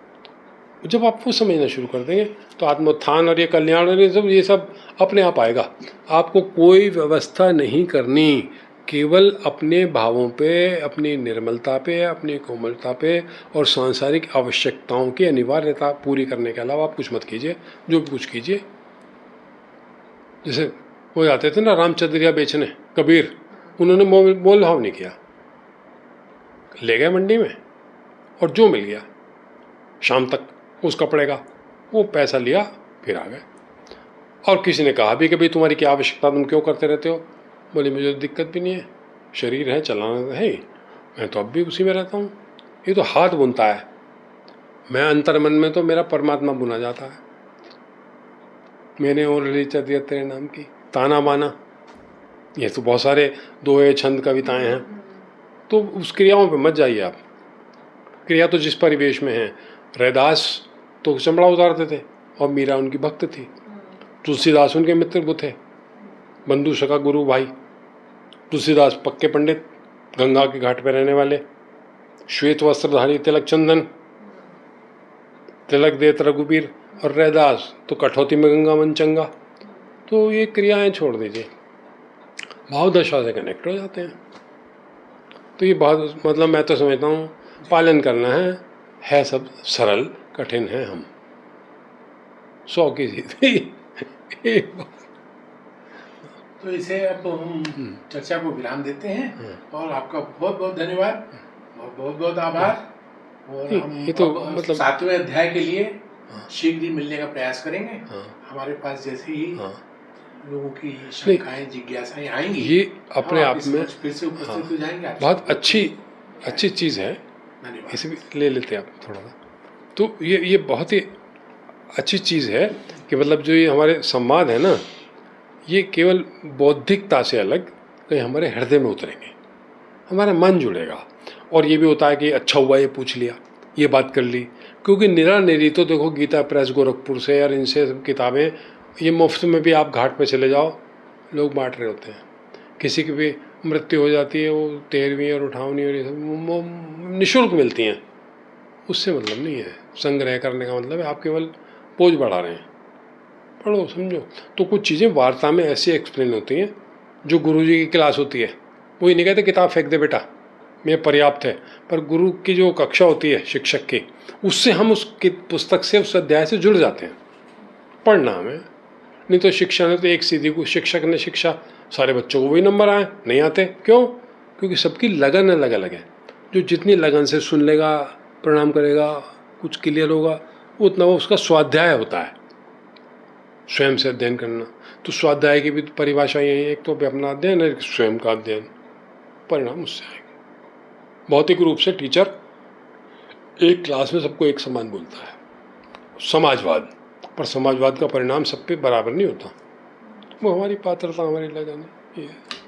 जब आप वो समझना शुरू कर देंगे तो आत्मोत्थान और ये कल्याण और ये सब अपने आप आएगा। आपको कोई व्यवस्था नहीं करनी, केवल अपने भावों पे, अपनी निर्मलता पे, अपनी कोमलता पे और सांसारिक आवश्यकताओं की अनिवार्यता पूरी करने के अलावा आप कुछ मत कीजिए। जो भी कुछ कीजिए, जैसे वो आते थे ना रामचंद्रिया बेचने, कबीर, उन्होंने मोल भाव नहीं किया, ले गए मंडी में और जो मिल गया शाम तक उस कपड़े का, वो पैसा लिया फिर आ गए। और किसी ने कहा भी कि भाई तुम्हारी क्या आवश्यकता, तुम क्यों करते रहते हो? बोले मुझे तो दिक्कत भी नहीं है, शरीर है, चलाना है, मैं तो अब भी उसी में रहता हूँ। ये तो हाथ बुनता है, मैं अंतर मन में तो मेरा परमात्मा बुना जाता है। मैंने और लीचा दिया तेरे नाम की, ताना बाना, ये तो बहुत सारे दोहे छंद कविताएं हैं। तो उस क्रियाओं पे मत जाइए आप। क्रिया तो जिस परिवेश में है, रैदास तो चमड़ा उतारते थे और मीरा उनकी भक्त थी, तुलसीदास उनके मित्र थे, बंधु सखा गुरु भाई। तुलसीदास पक्के पंडित, गंगा के घाट पर रहने वाले, श्वेत वस्त्रधारी, तिलक चंदन, तिलक देत रघुबीर। और रैदास तो कठौती में गंगा मन चंगा। तो ये क्रियाएं छोड़ दीजिए, भाव दशा से कनेक्ट हो जाते हैं। तो ये बहुत, मतलब मैं तो समझता हूँ पालन करना है सब सरल, कठिन है हम 100 की जीत। तो इसे अब हम चर्चा को विराम देते हैं और आपका बहुत बहुत धन्यवाद और बहुत बहुत आभार। और हम ये तो मतलब 7वें अध्याय के लिए शीघ्र ही मिलने का प्रयास करेंगे। हमारे पास जैसे ही लोगों की शंकाएं, जिज्ञासाएं आएंगी, ये अपने आप में फिर से उपस्थित हो जाएंगे। बहुत अच्छी चीज़ है, इसे भी ले लेते हैं आप थोड़ा सा। तो ये बहुत ही अच्छी चीज़ है कि मतलब जो ये हमारे संवाद है ना, ये केवल बौद्धिकता से अलग कहीं हमारे हृदय में उतरेंगे, हमारा मन जुड़ेगा। और ये भी होता है कि अच्छा हुआ ये पूछ लिया, ये बात कर ली, क्योंकि निरी तो देखो गीता प्रेस गोरखपुर से और इनसे सब किताबें, ये मुफ्त में भी आप घाट पे चले जाओ, लोग बांट रहे होते हैं। किसी की भी मृत्यु हो जाती है, वो 13वीं और 58वीं और ये सब निःशुल्क मिलती हैं, उससे मतलब नहीं है। संग्रह करने का मतलब है आप केवल बोझ बढ़ा रहे हैं। पढ़ो, समझो। तो कुछ चीज़ें वार्ता में ऐसी एक्सप्लेन होती हैं जो गुरुजी की क्लास होती है, वो ये नहीं कहते किताब फेंक दे बेटा, ये पर्याप्त है। पर गुरु की जो कक्षा होती है शिक्षक की, उससे हम उस पुस्तक से, उस अध्याय से जुड़ जाते हैं। पढ़ना हमें, नहीं तो शिक्षा ने तो एक सीधी को, शिक्षक ने शिक्षा, सारे बच्चों को वही नंबर आए, नहीं आते। क्यों? क्योंकि सबकी लगन अलग अलग है। जो जितनी लगन से सुन लेगा, प्रणाम करेगा, कुछ क्लियर होगा, उतना वो उसका स्वाध्याय होता है। स्वयं से अध्ययन करना, तो स्वाध्याय की भी परिभाषा यही है, एक तो अपना अध्ययन है, स्वयं का अध्ययन, परिणाम उससे आएंगे। भौतिक रूप से टीचर एक क्लास में सबको एक समान बोलता है, समाजवाद, पर समाजवाद का परिणाम सब पे बराबर नहीं होता। वो हमारी पात्रता, हमारी लगन है, ये है।